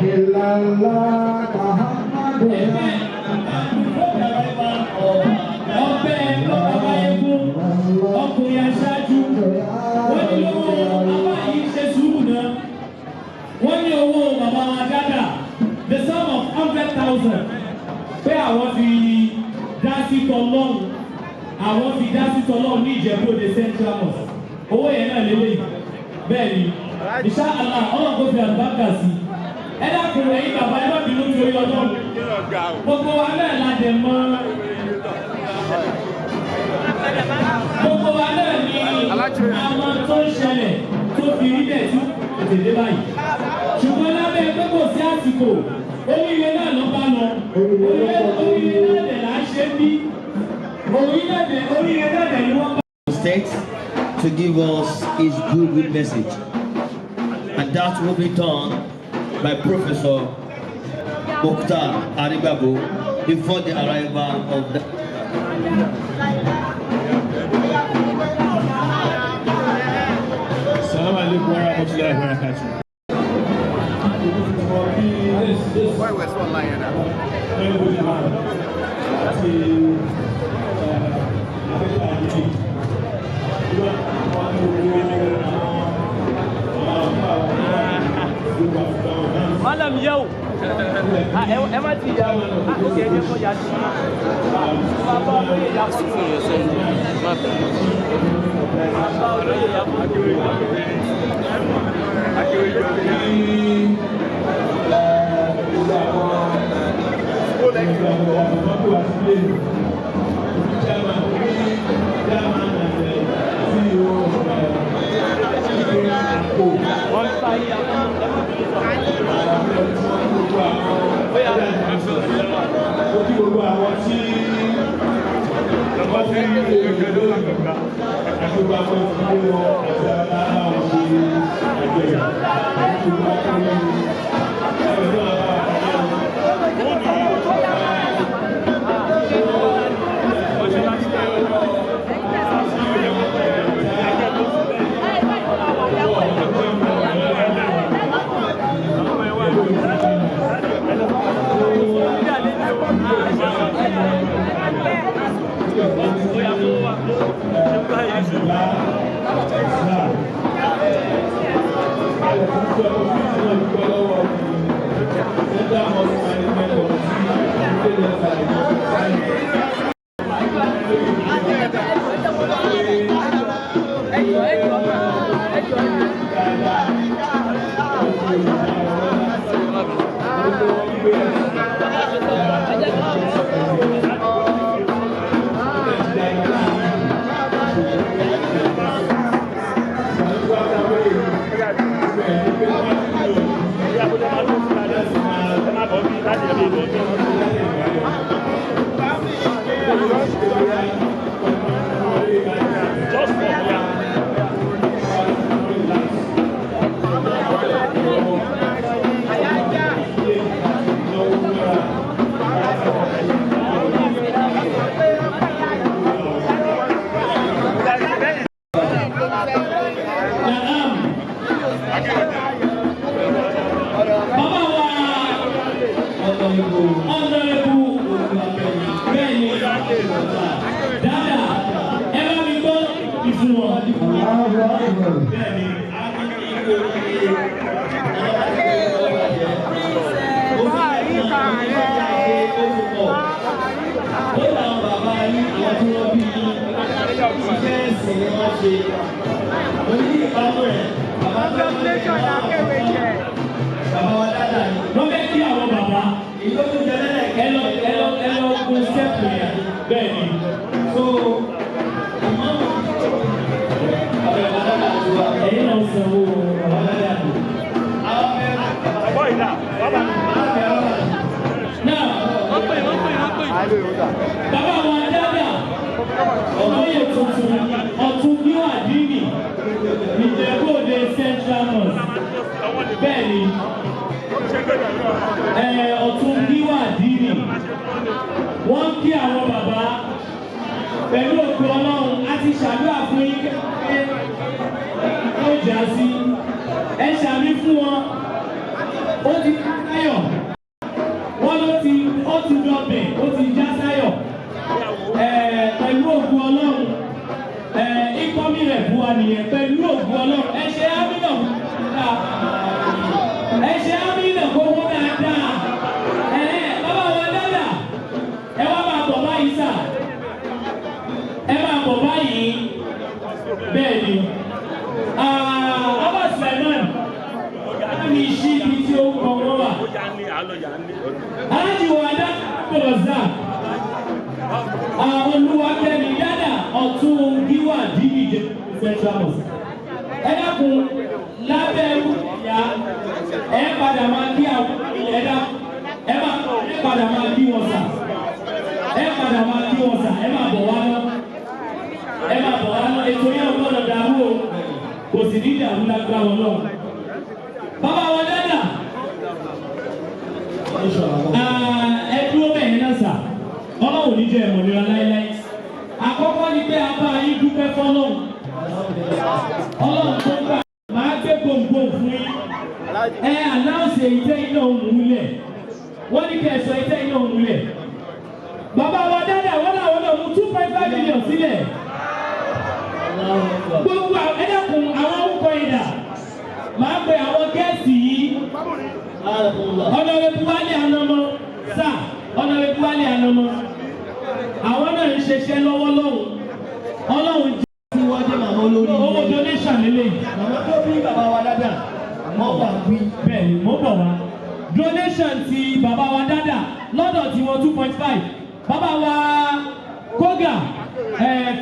Illallah Muhammadu ya Ọbẹ̀ bàbá egun ọkùnrin aṣáájú. Wọ́n ní owó bàbá yìí ṣe sùúrù náà. Wọ́n ní owó bàbá wa dáadáa. The sum of 100,000. Pé àwọn fi dá sí tọ́lọ́run. Àwọn fi dá sí tọ́lọ́run ní Ìjẹ̀bú-Òde Central Mosque. Owó yẹn náà lélẹ́yìn. Bẹ́ẹ̀ni, Inshallah ọlọ́run kò fi àlùbáríkà sí. Ẹ dákun ẹ̀yin bàbá ẹ má bínú torí ọlọ́run. Gbogbo wa náà la dẹ̀ mọ́. Gbogbo wa náà ni àwọn tó ń ṣẹlẹ̀ tó fi rí bẹ́ẹ̀ tí tètè dé báyìí. Ṣùgbọ́n lábẹ́ pé kò sí àsìkò, oríire náà ló bá lọ. Oríire náà dẹ̀ là ń ṣe bí. Oríire náà dẹ̀ ni wọ́n bá. State to give us his good message, and that will be done by Professor Mukhtar Arigbabo before the arrival of the. Assalamu alaikum wa rahmatullahi wa barakatuh. Why was one lion now? Malam yau ẹ má ti yà ó kì í ṣe kó yà sí bàbá olóyè yà fún fún yẹn sẹ́yìn bàbá olóyè yà fún Gbogbo àwọn tí wọ́n fi èrè lórí àgbà àti gbogbo àwọn ìfúnni wọn àti àwọn ṣe àgbẹ̀yà àti gbogbo àwọn Bẹ́ẹ̀ni, a ní ìwé ó làwọn bàbá yín àwọn tí wọ́n bí yín iṣẹ́ ẹ̀sìn ni wọ́n ṣe. Mo ní ìpamọ́ ẹ̀ bàbá tó ń lé bàbá wa dáadáa ni. Wọ́n fẹ́ kí àwọn bàbá Ìjọ tó jẹ lẹ́lẹ̀ ẹlọ́gbọ̀n sẹ́ẹ̀pù yẹn bẹ́ẹ̀ ni. so ìmọ̀mù ọ̀rẹ́ bàbá dáadáa ti wá. Ẹ̀yin náà sanwó bàbá dáadáa ni. Àwọn mẹ́rin Ọ̀pọ̀ ìlà, bàbá. Náà bàbá wa dáadáa olóyè tuntun ọ̀tún ní àdínì Ìjẹ̀bú-Òde Central Mosque bẹ́ẹ̀ ni ọ̀tún ní àdínì wọ́n kí àwọn bàbá pẹ̀lú òkú Ọlọ́run a ti ṣàdúrà fún yín kékeré ó jà sí ẹ ṣàmì fún wọn ó ti ká sáyọ̀ wọ́n ló ti ó ti dọ̀bẹ̀ ó ti já sáyọ̀ pẹ̀lú òkú Ọlọ́run ikọ́mí rẹ̀ fún wa nìyẹn pẹ̀lú òkú Ọlọ́run ẹ ṣe ámínà ẹ ṣe ámínà kó wọ́n dáadáa bàbá wọn dáadáa ẹ wá máa bọ̀ báyìí sà ẹ máa bọ̀ báyìí bẹ́ẹ̀ ni ọba Suleiman láti ṣí ibi tí ó kọ wọ́n wà aláàjì wà dá kọlọ̀zà Olúwakẹ́mi yálà ọ̀tún gíwà dídìje Central Mosque ẹ dákun lábẹ́ ìyá ẹ padà máa kí àwọn ẹ̀dá ẹ padà máa kí wọn sà ẹ padà máa kí wọn sà ẹ máa bọ̀ wá lọ ètò yẹn gbọ́dọ̀ dàrú o kò sì ní dàrú lágbára wọn lọ. Bàbá wọn dáadáa ẹ dúró bẹ́ẹ̀ náà sà Ọlọ́run ní jẹ́ ẹ̀mọ̀ nira láéláé. Àkọ́kọ́ ni pé a bá yín dúpẹ́ fọ́lọ́run. Ọlọ́run tó gbà máa gbé gbòǹgbò fún yín. Àláùsì ìtẹ́ iná òmùlẹ̀. Wọ́n ní kí ẹ̀sọ́ ìtẹ́ iná òmùlẹ̀. Bàbá wa dáadáa wọ́n làwọn náà mú 2.5 million sílẹ̀. Gbogbo ẹ̀dẹ́kun àwọn orúkọ ìdà máa pe àwọn gẹ́ẹ̀sì yìí. Ọ̀nàrẹ́bù Wálé Anamọ sà Ọ̀nàrẹ́bù Wálé Anamọ. Àwọn náà ń ṣiṣẹ́ lọ́wọ́ lọ́hùn. Ọlọ́run jẹ́ tí wọ́n jẹ́ màmá olórí. owó donation lélẹ̀. Màmá tó bí bàbá wa dáadáa wọ́n wà bí. Bẹ́ẹ̀ni mo bọ̀ wá. Donation ti bàbá wa dáadáa lọ́dọ̀ tí wọ́n 2.5. Bàbá wa Koga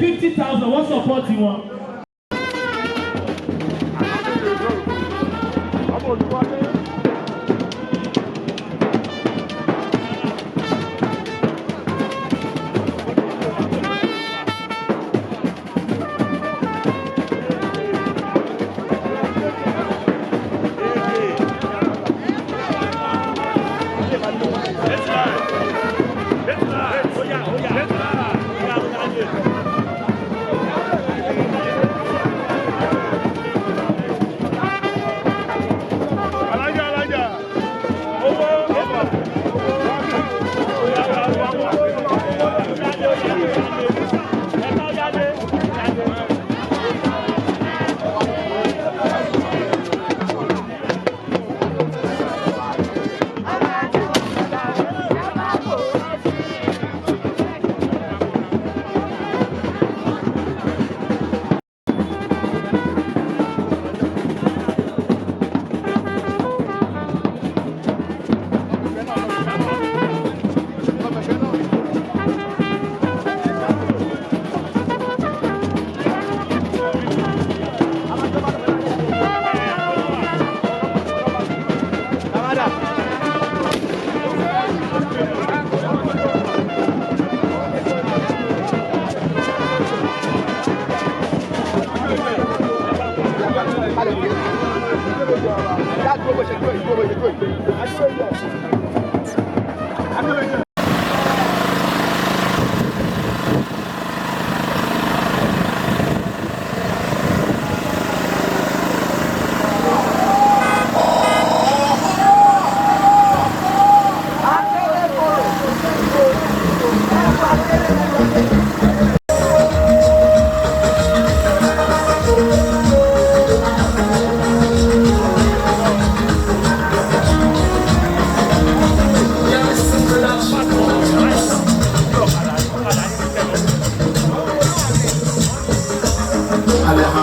50,000 wọ́n support wọn.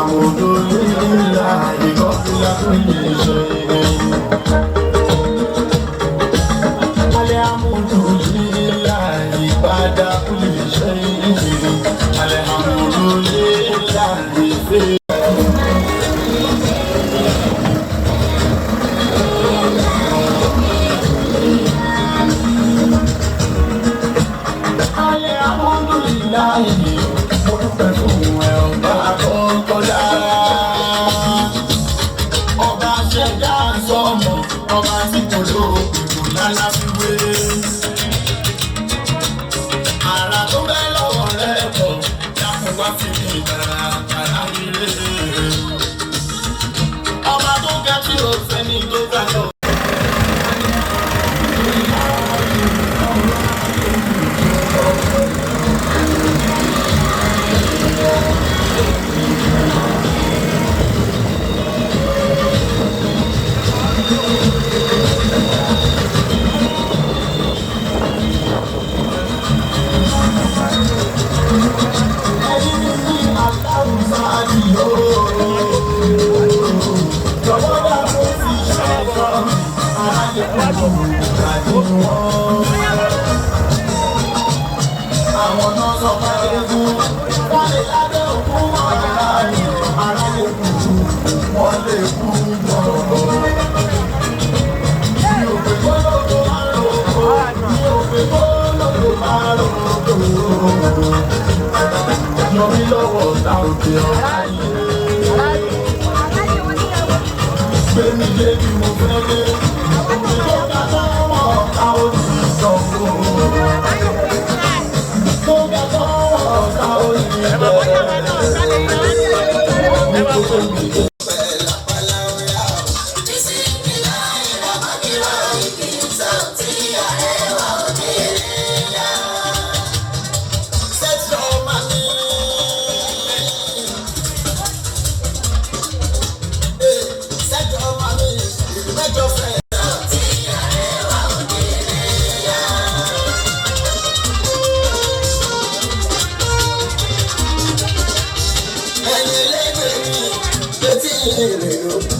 الحمد لله قبل كل شيء الحمد لله بعد كل شيء الحمد لله في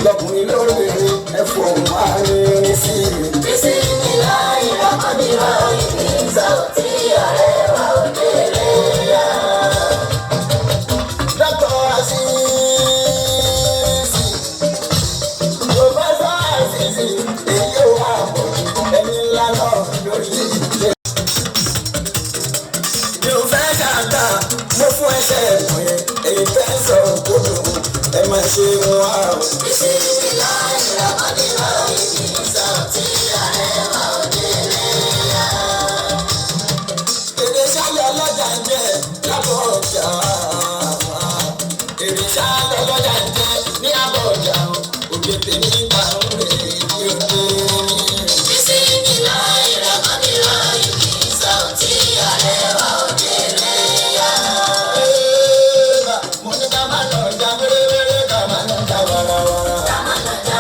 lọkùnrin lórí ẹ̀fọ́ máa ń rí sí i. bísí ní láì lámàdìrà ìgbésà tí ààrẹ wa ò délé yá. dókítà Azeez pòfẹ́sọ̀ Azeez èyí ò wá bọ̀ ẹni ńlá náà lórí ilé. mi ò fẹ́ ṣàgbà mo fún ẹsẹ̀ ẹ̀kọ́ yẹn èyí fẹ́ sọ kódò ẹ máa ṣe wọn wá o. bísí ní láì lámàdìrà ìgbésà tí ààrẹ wa ò délé yá. èdè ṣáyọ lọ́jà ń jẹ lábọ̀ ọjà. èdè ṣáyọ lọ́jà ń jẹ ní àbọ̀ ọjà òkè tèmi ta ń rè é òde. bísí ní láì lámàdìrà ìgbésà tí ààrẹ wa ò délé yá. mo ní ká má lọ jà wéréwéré ká má lọ jà wàràwàrà. ká má lọ jà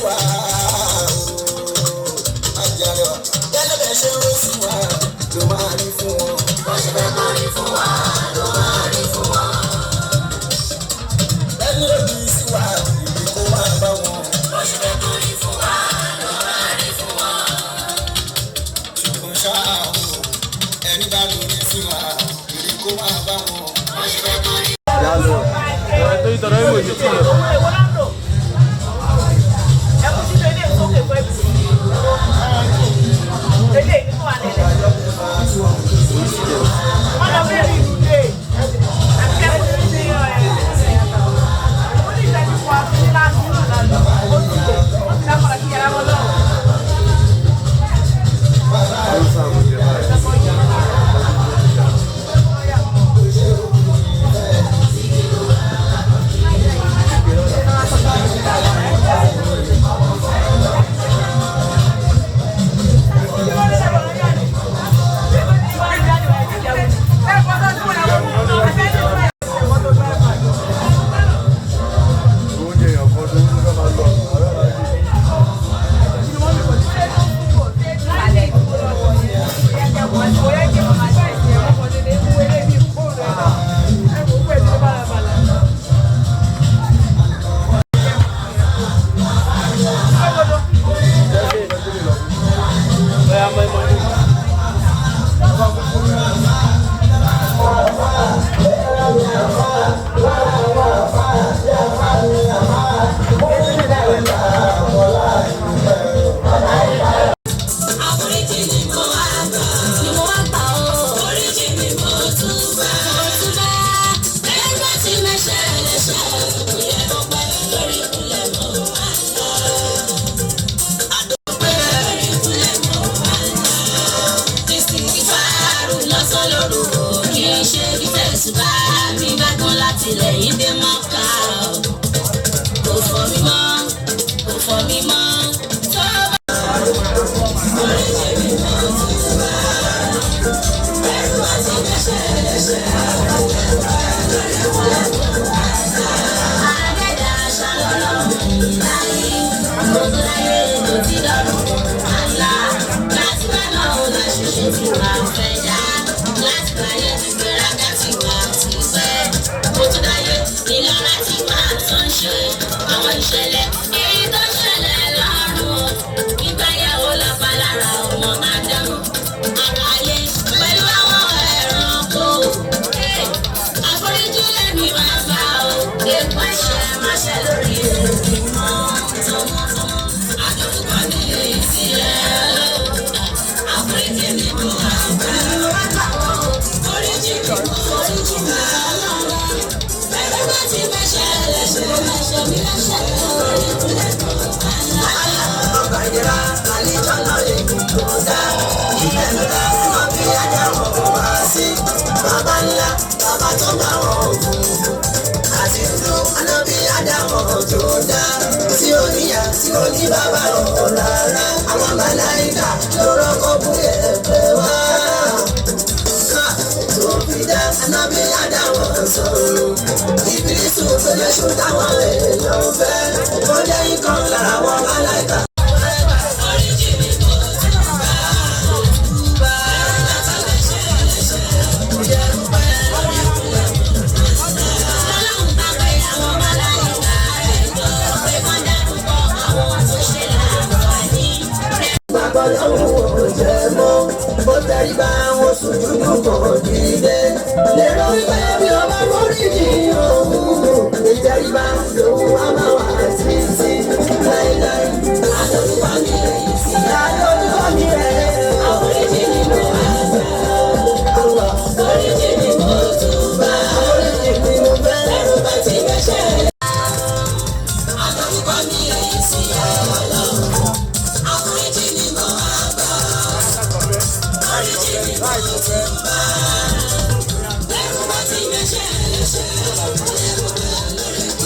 wa àjàre wa gẹ́gẹ́ bẹ́ẹ̀ ṣe ń ró sí wa ló máa rí fún wọn. wọ́n ṣe fẹ́ kọ́ rí fún wa ló máa rí fún wọn. ẹni òbí sí wa ìbí kó máa bá wọn. wọ́n ṣe fẹ́ kọ́ rí fún wa ló máa rí fún wọn. ṣùgbọ́n ṣáà ẹni bá lórí sí wa ìbí kó máa bá wọn. wọ́n ṣe fẹ́ kọ́ rí. Estoy todavía muy difícil.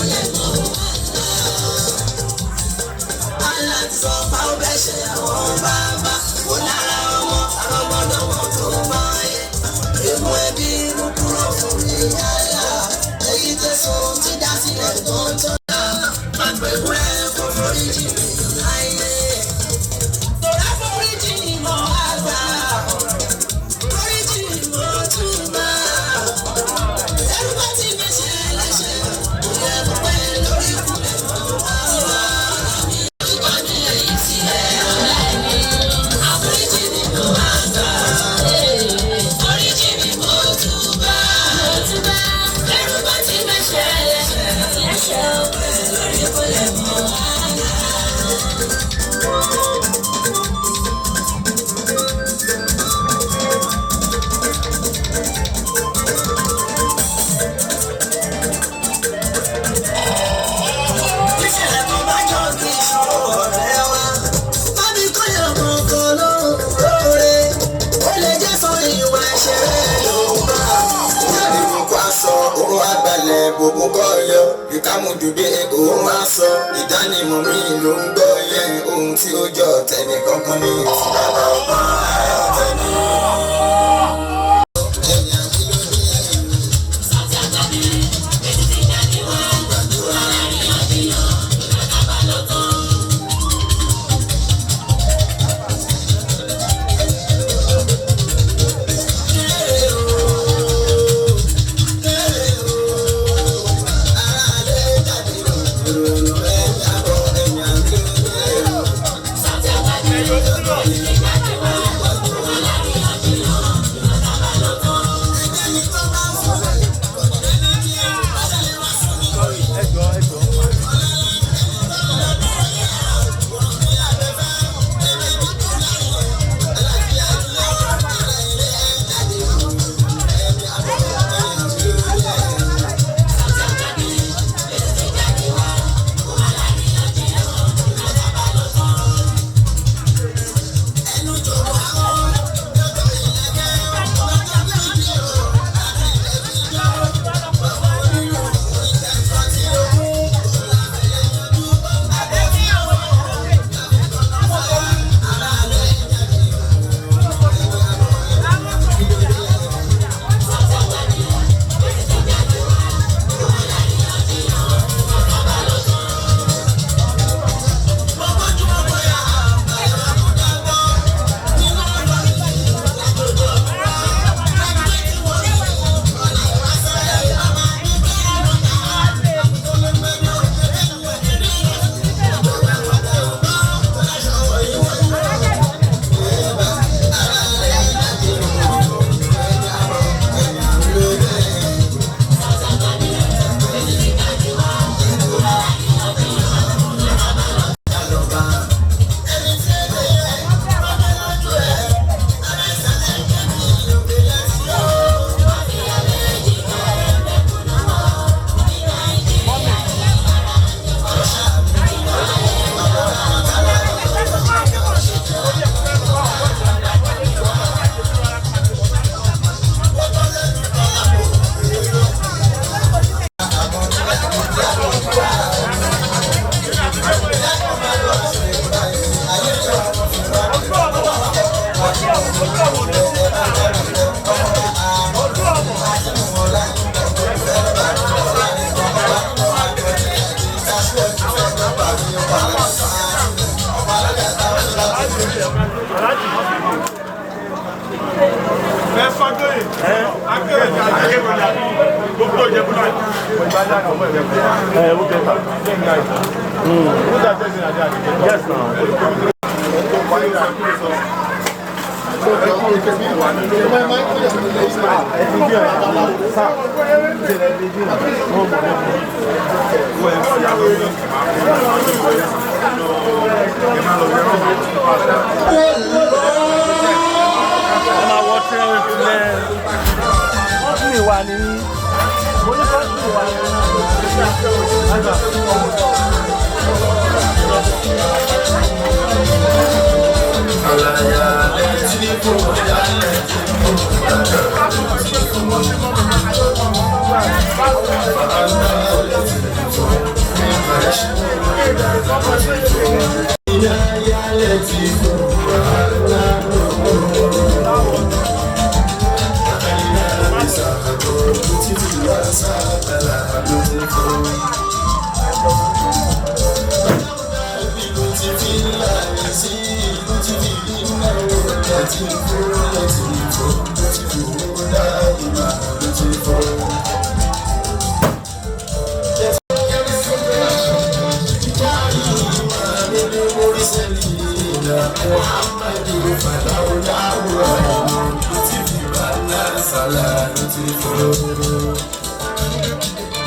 Right, Gbogbo kọ́yọ́ ìkámúdùdé òun máa sọ ìdánimọ̀ mi ló ń gbọ́ yẹn ohun tí ó jọ tẹ̀lé kankan ní ìsìlára ọgbọ́n ayọ̀ tẹ̀lé.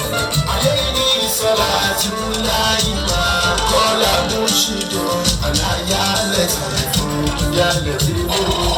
Alayhi salatu yálẹ̀ yálẹ̀ tí ó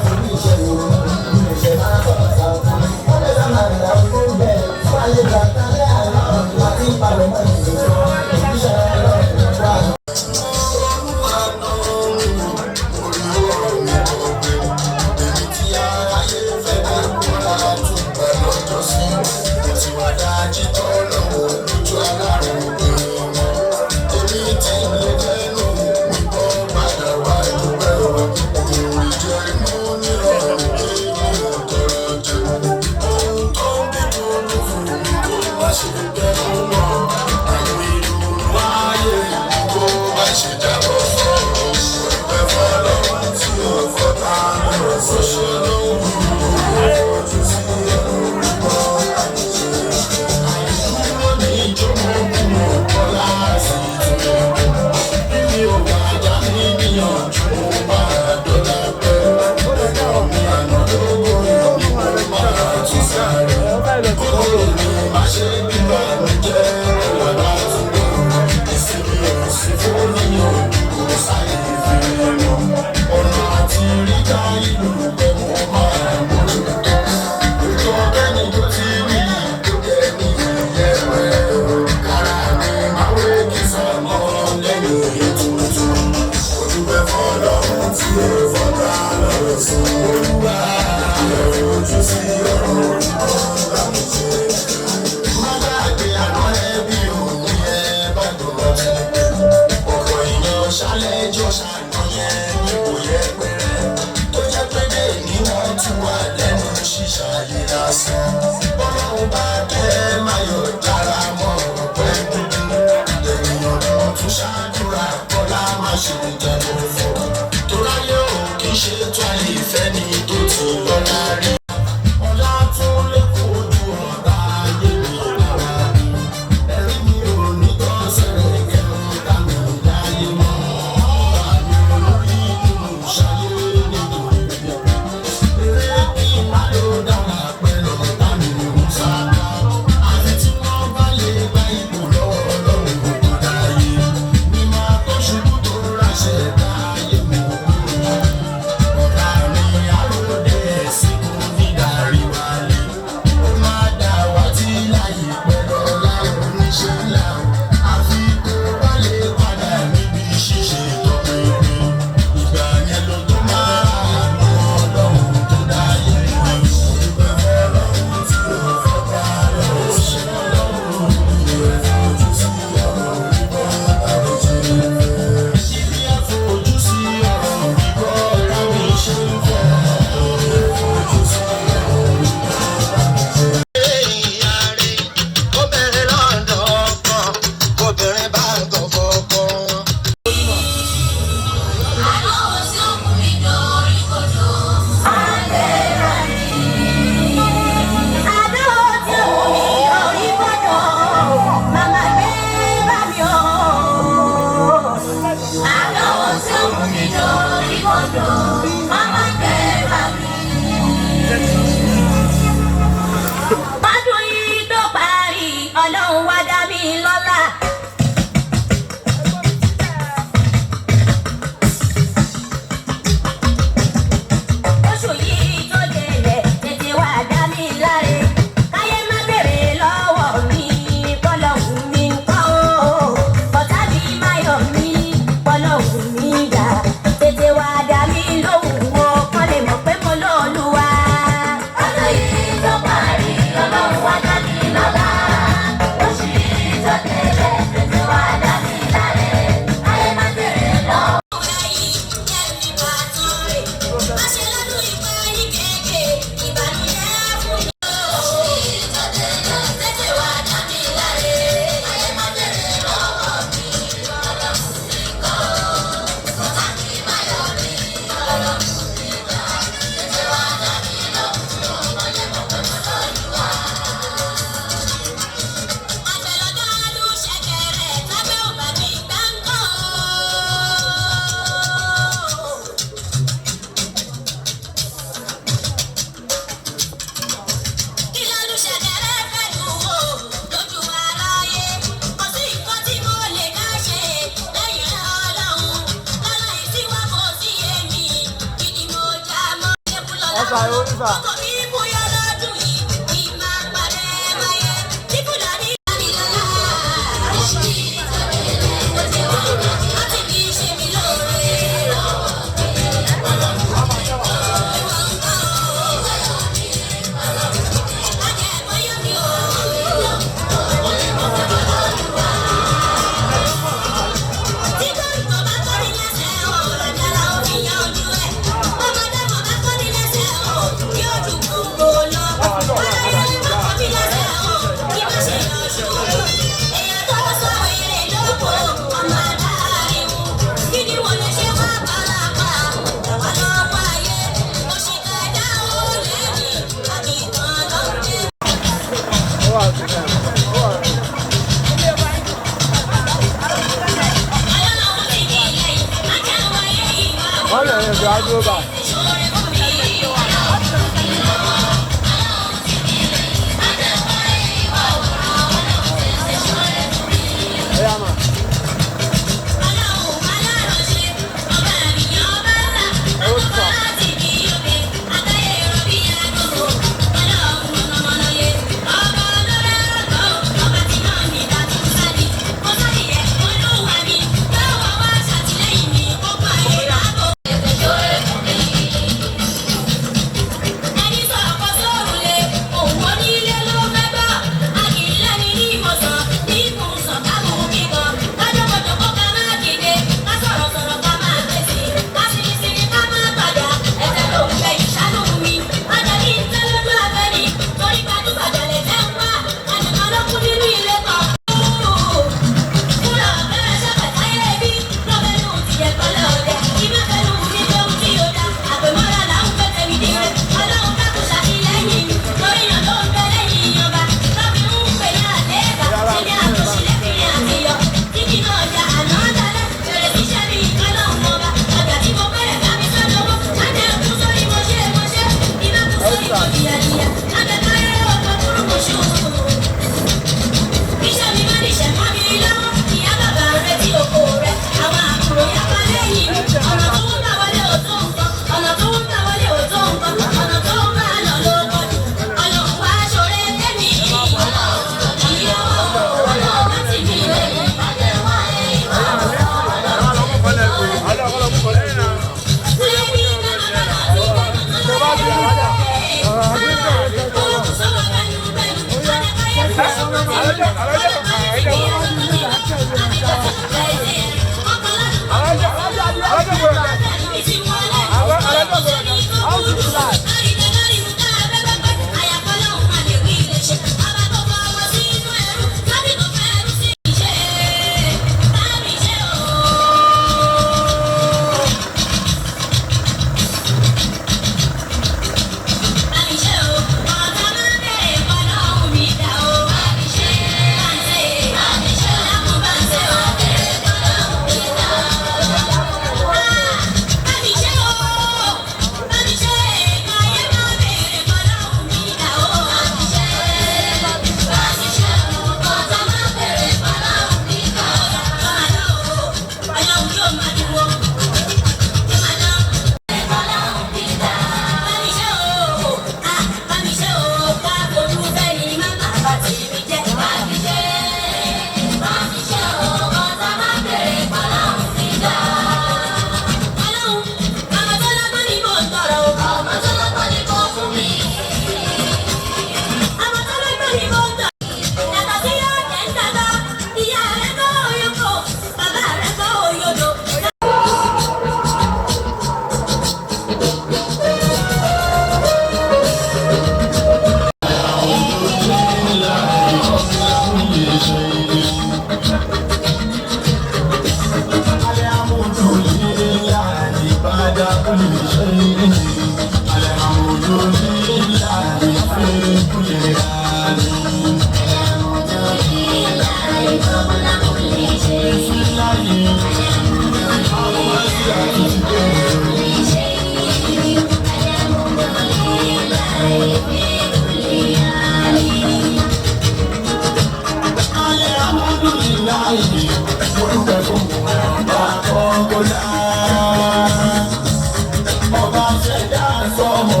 Ọba ṣẹ̀dá sọ́mọ.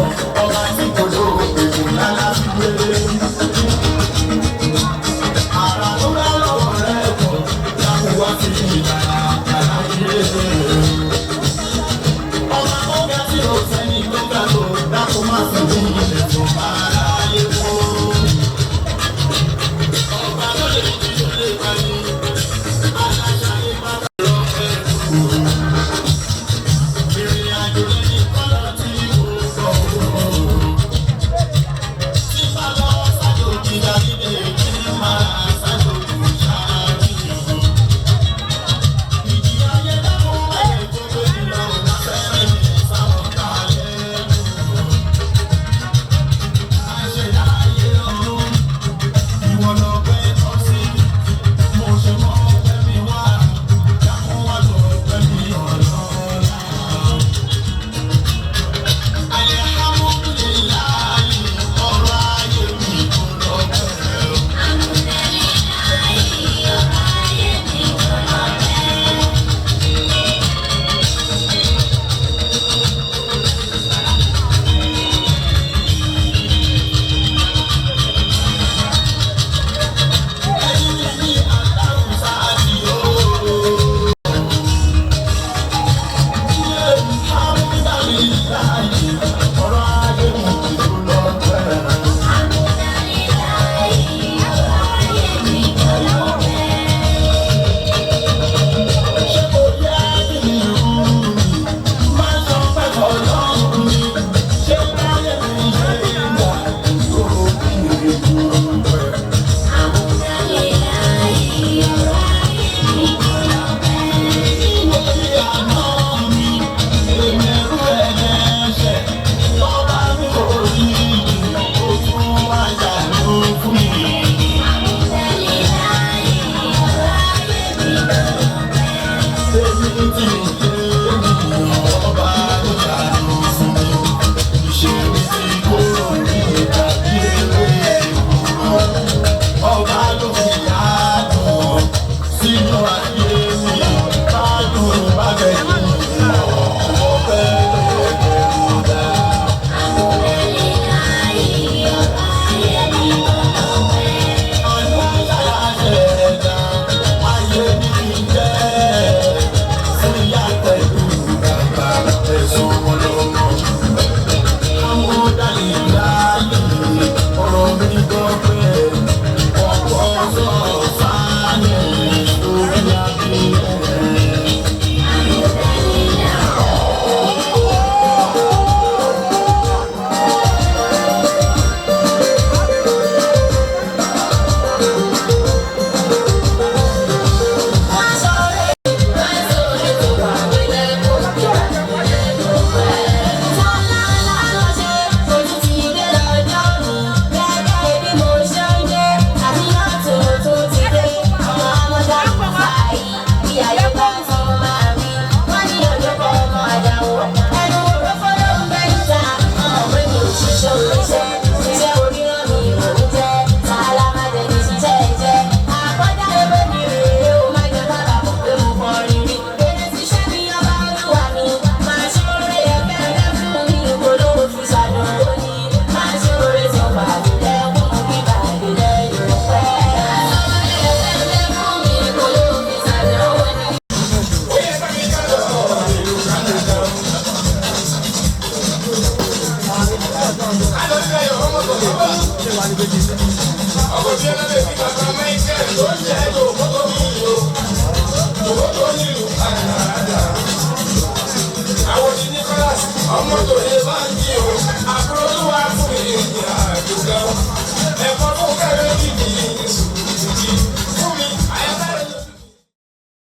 Ọmọ tó lè bá ń jí o.